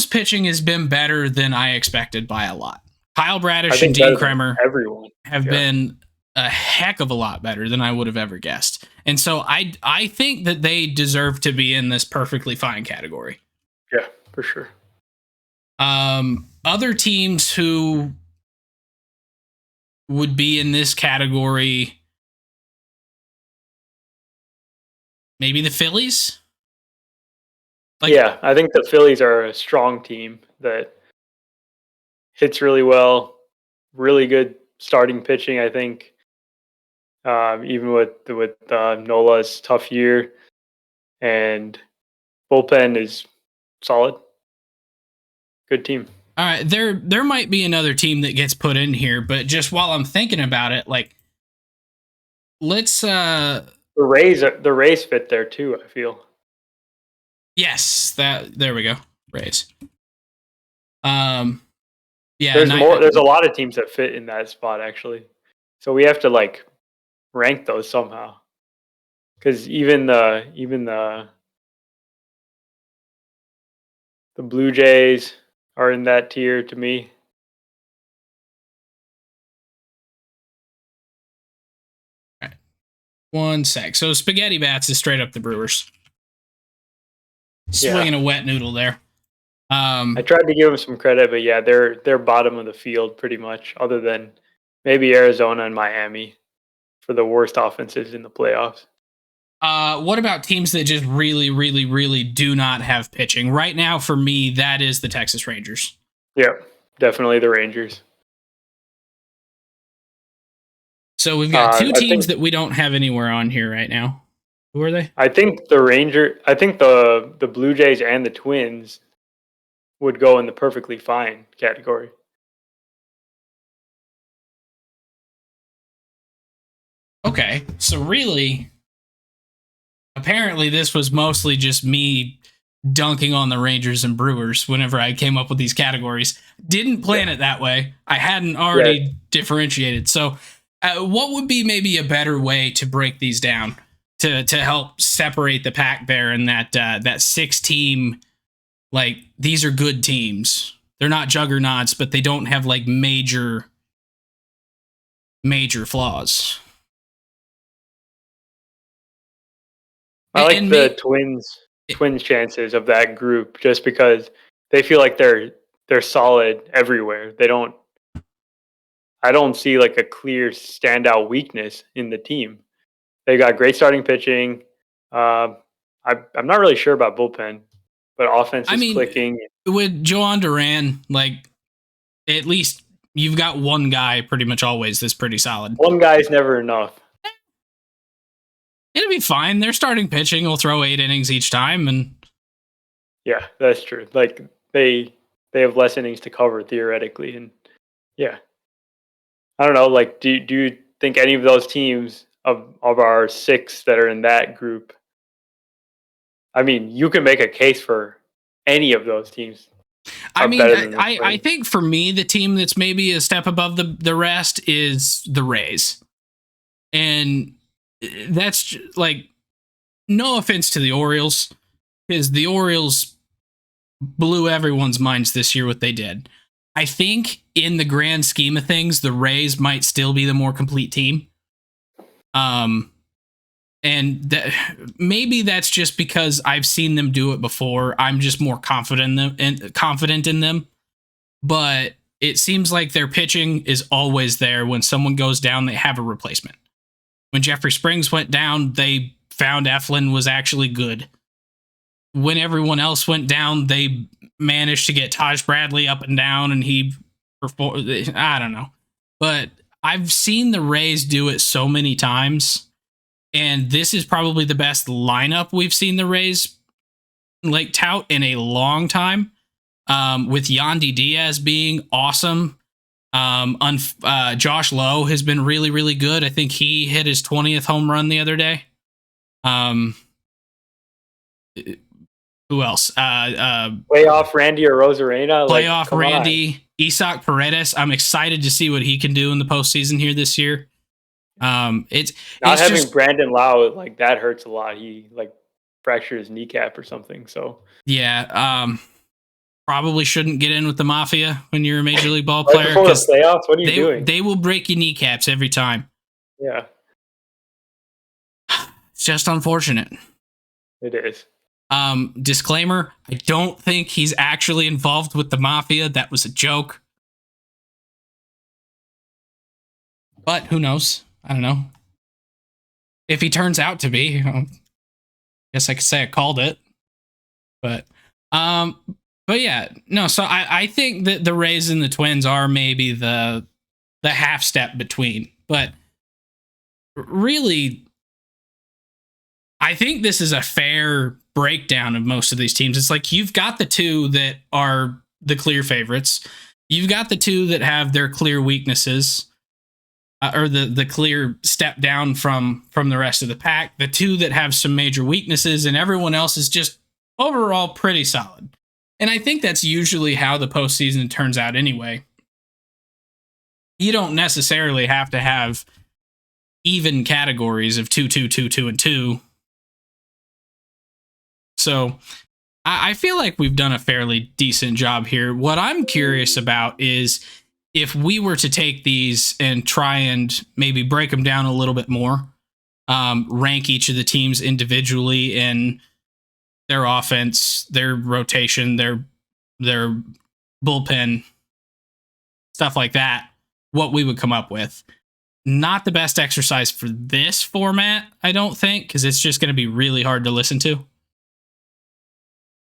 A: pitching has been better than I expected by a lot. Kyle Bradish and Dean Kremer have been a heck of a lot better than I would have ever guessed. And so I think that they deserve to be in this perfectly fine category.
B: Yeah, for sure.
A: Other teams who would be in this category, maybe the Phillies?
B: Yeah, I think the Phillies are a strong team that hits really well, really good starting pitching, I think. Even with Nola's tough year, and bullpen is solid. Good team.
A: All right, there might be another team that gets put in here, but just while I'm thinking about it, like, let's
B: the Rays fit there too, I feel.
A: Yes, there we go. Rays. Yeah,
B: there's a lot of teams that fit in that spot actually. So we have to like rank those somehow. Cuz even the Blue Jays are in that tier to me.
A: All right. One sec. So Spaghetti Bats is straight up the Brewers. Swinging a wet noodle there.
B: I tried to give them some credit, but yeah, they're bottom of the field pretty much, other than maybe Arizona and Miami for the worst offenses in the playoffs.
A: What about teams that just really, really, really do not have pitching? Right now, for me, that is the Texas Rangers.
B: Yeah, definitely the Rangers.
A: So we've got two teams that we don't have anywhere on here right now. Who are they?
B: I think the Blue Jays and the Twins would go in the perfectly fine category.
A: Okay, so really, apparently this was mostly just me dunking on the Rangers and Brewers whenever I came up with these categories. Didn't plan it that way. I hadn't already differentiated. So what would be maybe a better way to break these down to help separate the pack there in that 6-team, like, these are good teams. They're not juggernauts, but they don't have like major flaws.
B: I like the Twins' chances of that group just because they feel like they're solid everywhere. I don't see like a clear standout weakness in the team. They got great starting pitching. I'm not really sure about bullpen, but offense is clicking.
A: With Joan Duran, like, at least you've got one guy pretty much always that's pretty solid.
B: One guy's never enough.
A: It'll be fine. Their starting pitching will throw 8 innings each time, and
B: yeah, that's true. Like they have less innings to cover theoretically, and yeah, I don't know. Like, do you think any of those teams of our 6 that are in that group? I mean, you can make a case for any of those teams.
A: I mean, I think for me, the team that's maybe a step above the rest is the Rays, and that's like, no offense to the Orioles, because the Orioles blew everyone's minds this year what they did. I think in the grand scheme of things, the Rays might still be the more complete team. And maybe that's just because I've seen them do it before. I'm just more confident in them. But it seems like their pitching is always there. When someone goes down, they have a replacement. When Jeffrey Springs went down, they found Eflin was actually good. When everyone else went down, they managed to get Taj Bradley up and down, and he performed. I don't know. But I've seen the Rays do it so many times, and this is probably the best lineup we've seen the Rays like tout in a long time. With Yandy Diaz being awesome. Josh Lowe has been really, really good. I think he hit his 20th home run the other day. Who else?
B: Playoff Randy or Rosarena.
A: Playoff Randy, Isak Paredes. I'm excited to see what he can do in the postseason here this year. It's
B: not having
A: just,
B: Brandon Lau, like that hurts a lot. He like fractured his kneecap or something. So
A: yeah. Probably shouldn't get in with the Mafia when you're a Major League Ball
B: right
A: player,
B: before the
A: because
B: playoffs. What are you doing?
A: they will break your kneecaps every time.
B: Yeah,
A: It's just unfortunate.
B: it is.
A: Disclaimer, I don't think he's actually involved with the Mafia. That was a joke. But who knows? I don't know. If he turns out to be, I guess I could say I called it. But yeah, no, so I think that the Rays and the Twins are maybe the half step between. But really, I think this is a fair breakdown of most of these teams. It's like you've got the two that are the clear favorites. You've got the two that have their clear weaknesses, or the clear step down from the rest of the pack. The two that have some major weaknesses, and everyone else is just overall pretty solid. And I think that's usually how the postseason turns out anyway. You don't necessarily have to have even categories of 2, 2, 2, 2, and 2. So I feel like we've done a fairly decent job here. What I'm curious about is if we were to take these and try and maybe break them down a little bit more, rank each of the teams individually in their offense, their rotation, their bullpen, stuff like that, what we would come up with. Not the best exercise for this format, I don't think, because it's just going to be really hard to listen to.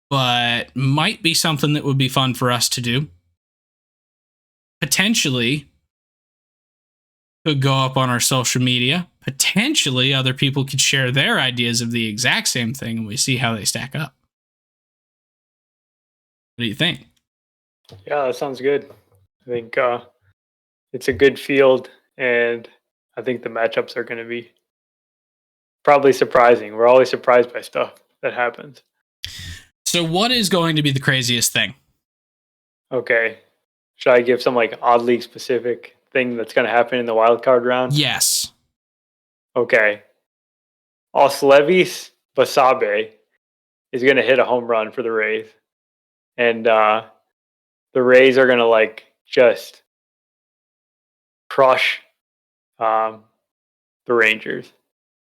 A: But might be something that would be fun for us to do. Potentially could go up on our social media. Potentially other people could share their ideas of the exact same thing, and we see how they stack up. What do you think?
B: Yeah, that sounds good. I think it's a good field, and I think the matchups are going to be probably surprising. We're always surprised by stuff that happens.
A: So what is going to be the craziest thing?
B: Okay. Should I give some like oddly specific thing that's going to happen in the wild card round?
A: Yes.
B: Okay. Oslevis Basabe is going to hit a home run for the Rays. And the Rays are going to like just crush the Rangers.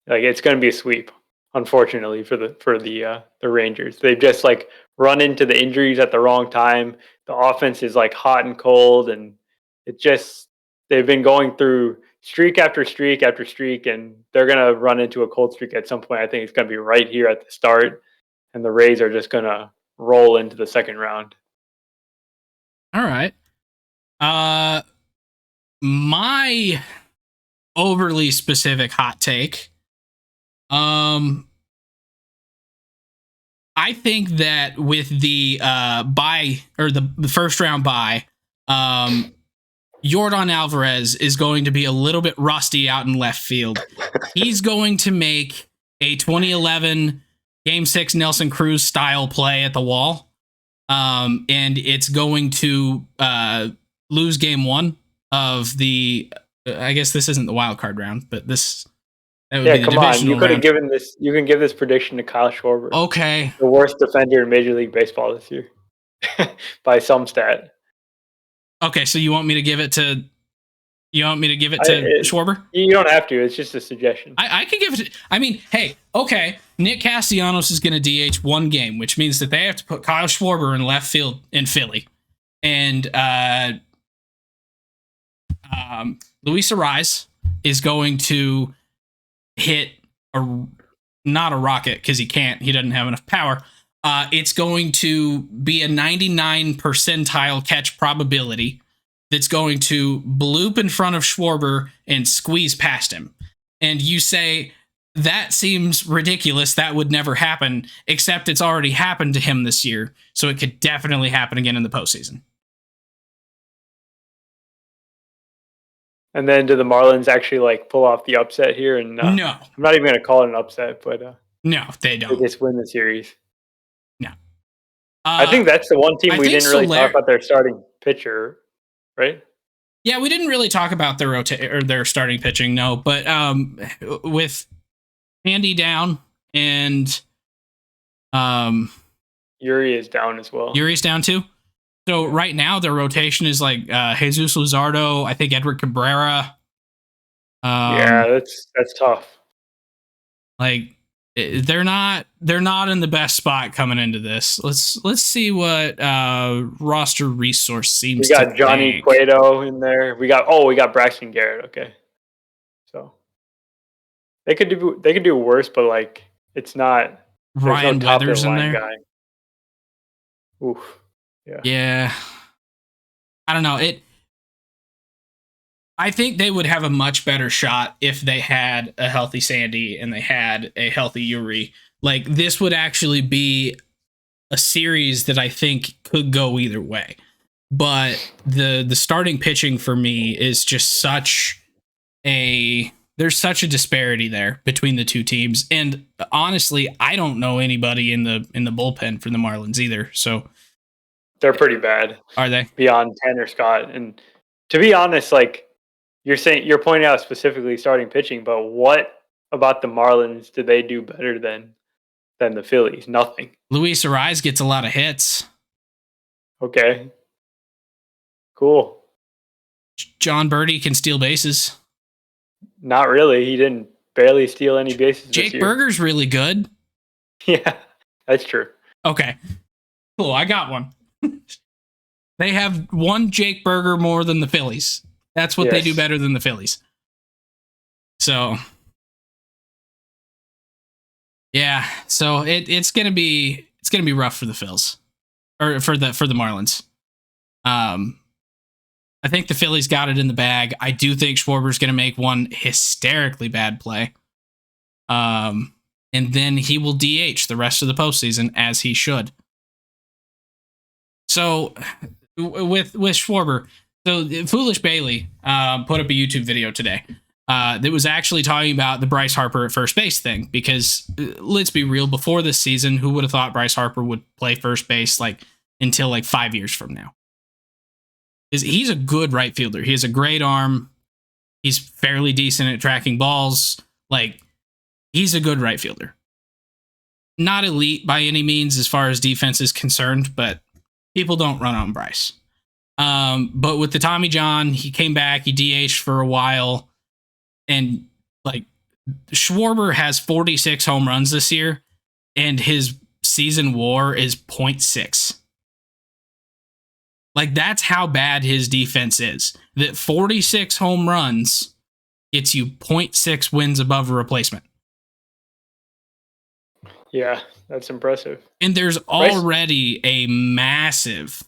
B: Like it's going to be a sweep, unfortunately for the Rangers. They've just like run into the injuries at the wrong time. The offense is like hot and cold, and it just they've been going through streak after streak after streak, and they're going to run into a cold streak at some point. I think it's going to be right here at the start, and the Rays are just going to roll into the second round.
A: All right. My overly specific hot take. I think that with the bye, or the first round bye, Yordan Alvarez is going to be a little bit rusty out in left field. He's going to make a 2011 Game 6 Nelson Cruz style play at the wall. And it's going to lose Game 1 of the, I guess this isn't the wild card round, but this, that would be the
B: come on.
A: divisional
B: You could have
A: round.
B: given this, you can give this prediction to Kyle Schwarber.
A: Okay.
B: The worst defender in Major League Baseball this year by some stat.
A: Okay, so you want me to give it to Schwarber?
B: You don't have to. It's just a suggestion.
A: I could give it to, I mean, hey, okay, Nick Castellanos is going to DH one game, which means that they have to put Kyle Schwarber in left field in Philly. And Luis Ariz is going to hit not a rocket, because he doesn't have enough power. It's going to be a 99 percentile catch probability that's going to bloop in front of Schwarber and squeeze past him. And you say, that seems ridiculous. That would never happen, except it's already happened to him this year. So it could definitely happen again in the postseason.
B: And then do the Marlins actually like pull off the upset here? And
A: no,
B: I'm not even going to call it an upset, but
A: no, they don't.
B: They just win the series.
A: No,
B: I think that's the one team
A: I
B: we
A: think
B: didn't really talk about their starting pitcher, right?
A: Yeah, we didn't really talk about their their starting pitching, no. But with Andy down and
B: Yuri is down as well.
A: Yuri's down too. So right now their rotation is like Jesus Luzardo, I think Edward Cabrera.
B: Yeah, that's tough.
A: Like they're not in the best spot coming into this. Let's see what roster resource seems.
B: We got Johnny Cueto in there. We got Braxton Garrett. Okay, so they could do worse, but like it's not.
A: Ryan
B: no
A: Weathers in there.
B: Guy. Oof. Yeah.
A: Yeah. I don't know. I think they would have a much better shot if they had a healthy Sandy and they had a healthy Yuri. Like this would actually be a series that I think could go either way. But the starting pitching for me is just there's such a disparity there between the two teams. And honestly, I don't know anybody in the bullpen for the Marlins either. So
B: they're pretty bad.
A: Are they?
B: Beyond Tanner Scott. And to be honest, like you're pointing out specifically starting pitching, but what about the Marlins do they do better than the Phillies? Nothing.
A: Luis Ariz gets a lot of hits.
B: Okay. Cool.
A: John Birdie can steal bases.
B: Not really. He didn't barely steal any bases.
A: Jake Berger's really good.
B: Yeah, that's true.
A: Okay. Cool. I got one. They have one Jake Berger more than the Phillies. That's what they do better than the Phillies. So, yeah. So it's gonna be rough for the Phils, or for the Marlins. I think the Phillies got it in the bag. I do think Schwarber's gonna make one hysterically bad play. And then he will DH the rest of the postseason, as he should. So with Schwarber. So Foolish Bailey put up a YouTube video today that was actually talking about the Bryce Harper at first base thing. Because let's be real, before this season, who would have thought Bryce Harper would play first base until 5 years from now? He's a good right fielder. He has a great arm. He's fairly decent at tracking balls. He's a good right fielder. Not elite by any means as far as defense is concerned, but people don't run on Bryce. But with the Tommy John, he came back, he DH'd for a while, and Schwarber has 46 home runs this year, and his season WAR is 0.6. That's how bad his defense is. That 46 home runs gets you 0.6 wins above a replacement.
B: Yeah, that's impressive.
A: And there's already a massive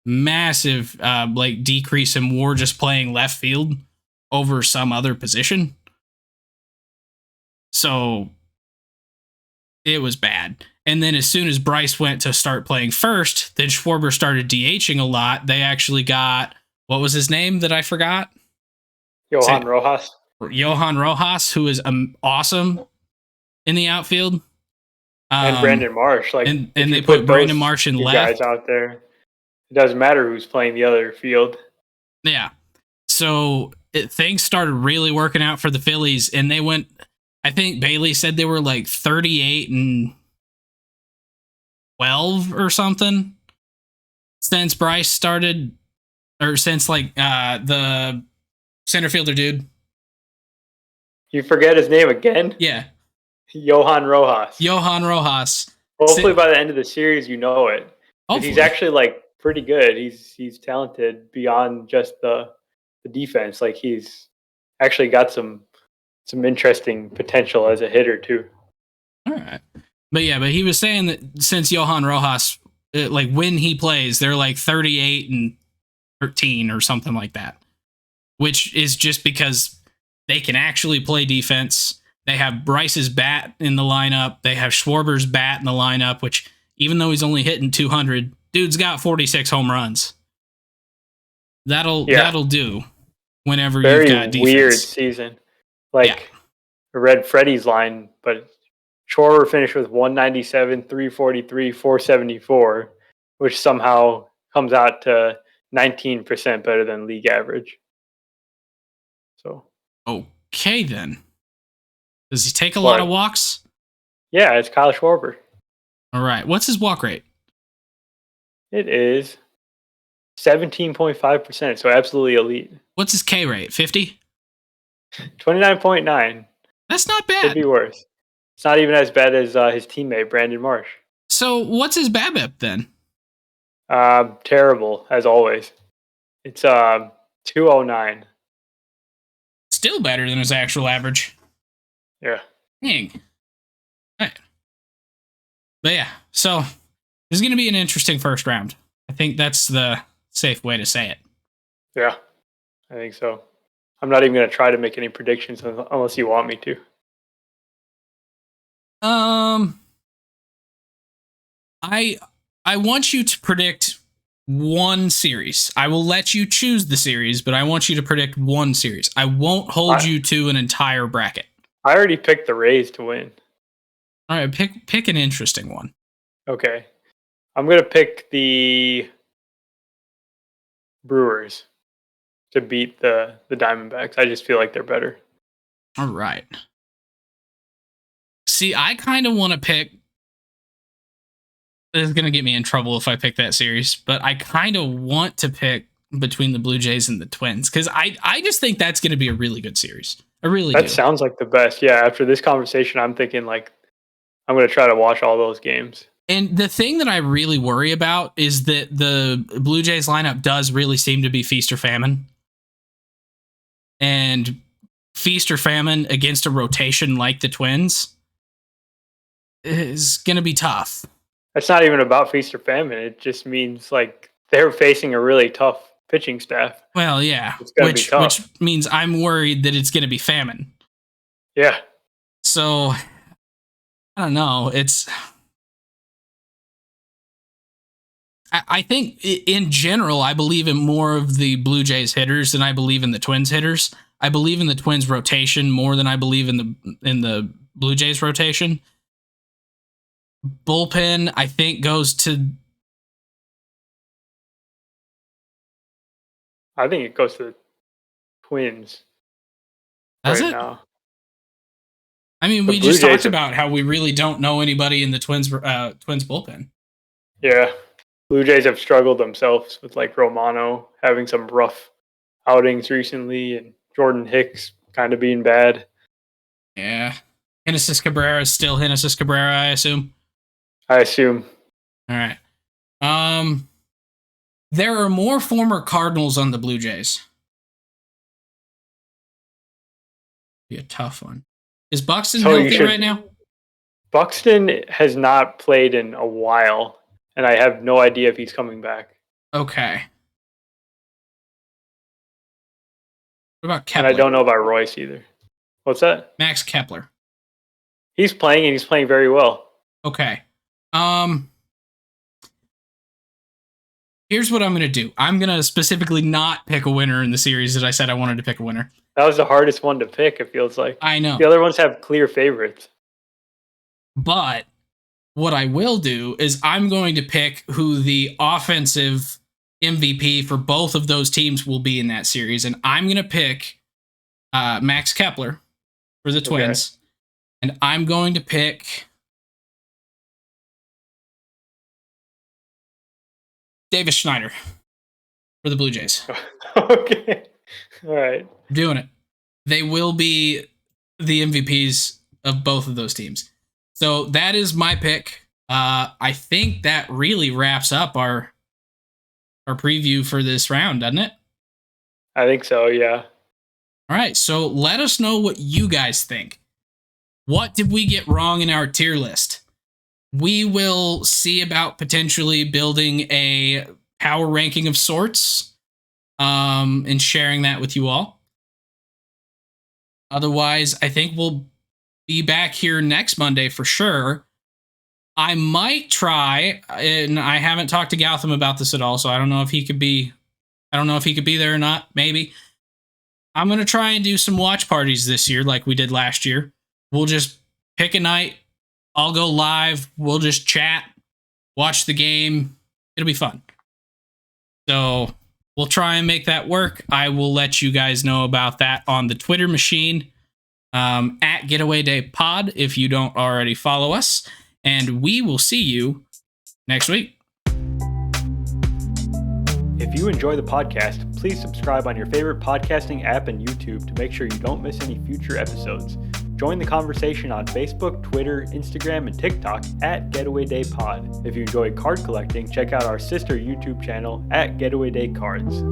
A: decrease in WAR just playing left field over some other position. So it was bad. And then as soon as Bryce went to start playing first, then Schwarber started DHing a lot. They actually got, what was his name that I forgot?
B: Johan Rojas.
A: Johan Rojas, who is awesome in the outfield.
B: And Brandon Marsh.
A: And they put Brandon Marsh in left.
B: Guys out there. It doesn't matter who's playing the other field.
A: Yeah. So things started really working out for the Phillies, and they went, I think Bailey said they were 38-12 or something since Bryce started, or since the center fielder dude.
B: You forget his name again?
A: Yeah.
B: Johan Rojas.
A: Hopefully
B: by the end of the series, you know it. He's actually pretty good. He's talented beyond just the defense. He's actually got some interesting potential as a hitter too.
A: All right. But he was saying that since Johan Rojas, when he plays, they're 38-13 or something like that, which is just because they can actually play defense. They have Bryce's bat in the lineup. They have Schwarber's bat in the lineup, which even though he's only hitting 200, dude's got 46 home runs. That'll do whenever you've got defense.
B: Weird season. I read Freddie's line, but Schwarber finished with 197, 343, 474. which somehow comes out to 19% better than league average. So
A: okay, then. Does he take a lot of walks?
B: Yeah, it's Kyle Schwarber.
A: All right. What's his walk rate?
B: It is 17.5%, so absolutely elite.
A: What's his K rate? 50?
B: 29.9.
A: That's not bad.
B: Could be worse. It's not even as bad as his teammate, Brandon Marsh.
A: So what's his BABIP then?
B: Terrible, as always. It's 209.
A: Still better than his actual average.
B: Yeah.
A: Dang. All right. But yeah, so there's going to be an interesting first round. I think that's the safe way to say it.
B: Yeah, I think so. I'm not even going to try to make any predictions unless you want me to.
A: I want you to predict one series. I will let you choose the series, but I want you to predict one series. I won't hold you to an entire bracket.
B: I already picked the Rays to win.
A: All right, pick an interesting one.
B: Okay. I'm going to pick the Brewers to beat the Diamondbacks. I just feel like they're better.
A: All right. See, I kind of want to pick. This is going to get me in trouble if I pick that series, but I kind of want to pick between the Blue Jays and the Twins because I just think that's going to be a really good series. I really do.
B: That sounds like the best. Yeah, after this conversation, I'm thinking like I'm going to try to watch all those games.
A: And the thing that I really worry about is that the Blue Jays lineup does really seem to be feast or famine. And feast or famine against a rotation like the Twins is going to be tough.
B: It's not even about feast or famine. It just means like they're facing a really tough pitching staff.
A: Well, yeah, which means I'm worried that it's going to be famine.
B: Yeah.
A: So I don't know. I think in general, I believe in more of the Blue Jays hitters than I believe in the Twins hitters. I believe in the Twins rotation more than I believe in the Blue Jays rotation. Bullpen, I think, goes to.
B: I think it goes to the Twins.
A: Does
B: right
A: it?
B: Now.
A: I mean, we just talked about how we really don't know anybody in the Twins bullpen.
B: Yeah. Blue Jays have struggled themselves with like Romano having some rough outings recently and Jordan Hicks kind of being bad.
A: Yeah. Genesis Cabrera is still Genesis Cabrera, I assume.
B: I assume.
A: All right. There are more former Cardinals on the Blue Jays. Be a tough one. Is Buxton healthy right now?
B: Buxton has not played in a while, and I have no idea if he's coming back.
A: Okay. What about Kepler?
B: And I don't know about Royce either. What's that?
A: Max Kepler.
B: He's playing, and he's playing very well.
A: Okay. Here's what I'm going to do. I'm going to specifically not pick a winner in the series that I said I wanted to pick a winner.
B: That was the hardest one to pick, it feels like.
A: I know.
B: The other ones have clear favorites.
A: But what I will do is I'm going to pick who the offensive MVP for both of those teams will be in that series. And I'm going to pick Max Kepler for the Twins. Okay. And I'm going to pick Davis Schneider for the Blue Jays.
B: Okay. All right.
A: I'm doing it. They will be the MVPs of both of those teams. So that is my pick. I think that really wraps up our preview for this round, doesn't it?
B: I think so, yeah.
A: All right. So let us know what you guys think. What did we get wrong in our tier list? We will see about potentially building a power ranking of sorts and sharing that with you all. Otherwise, I think we'll be back here next Monday for sure. I might try, and I haven't talked to Gautam about this at all, so I don't know if he could be there or not. Maybe. I'm going to try and do some watch parties this year like we did last year. We'll just pick a night. I'll go live. We'll just chat, watch the game, It'll be fun. So we'll try and make that work. I will let you guys know about that on the Twitter machine at Getaway Day Pod if you don't already follow us. And we will see you next week.
B: If you enjoy the podcast, please subscribe on your favorite podcasting app and YouTube to make sure you don't miss any future episodes. Join the conversation on Facebook, Twitter, Instagram, and TikTok at Getaway Day Pod. If you enjoy card collecting, check out our sister YouTube channel at Getaway Day Cards.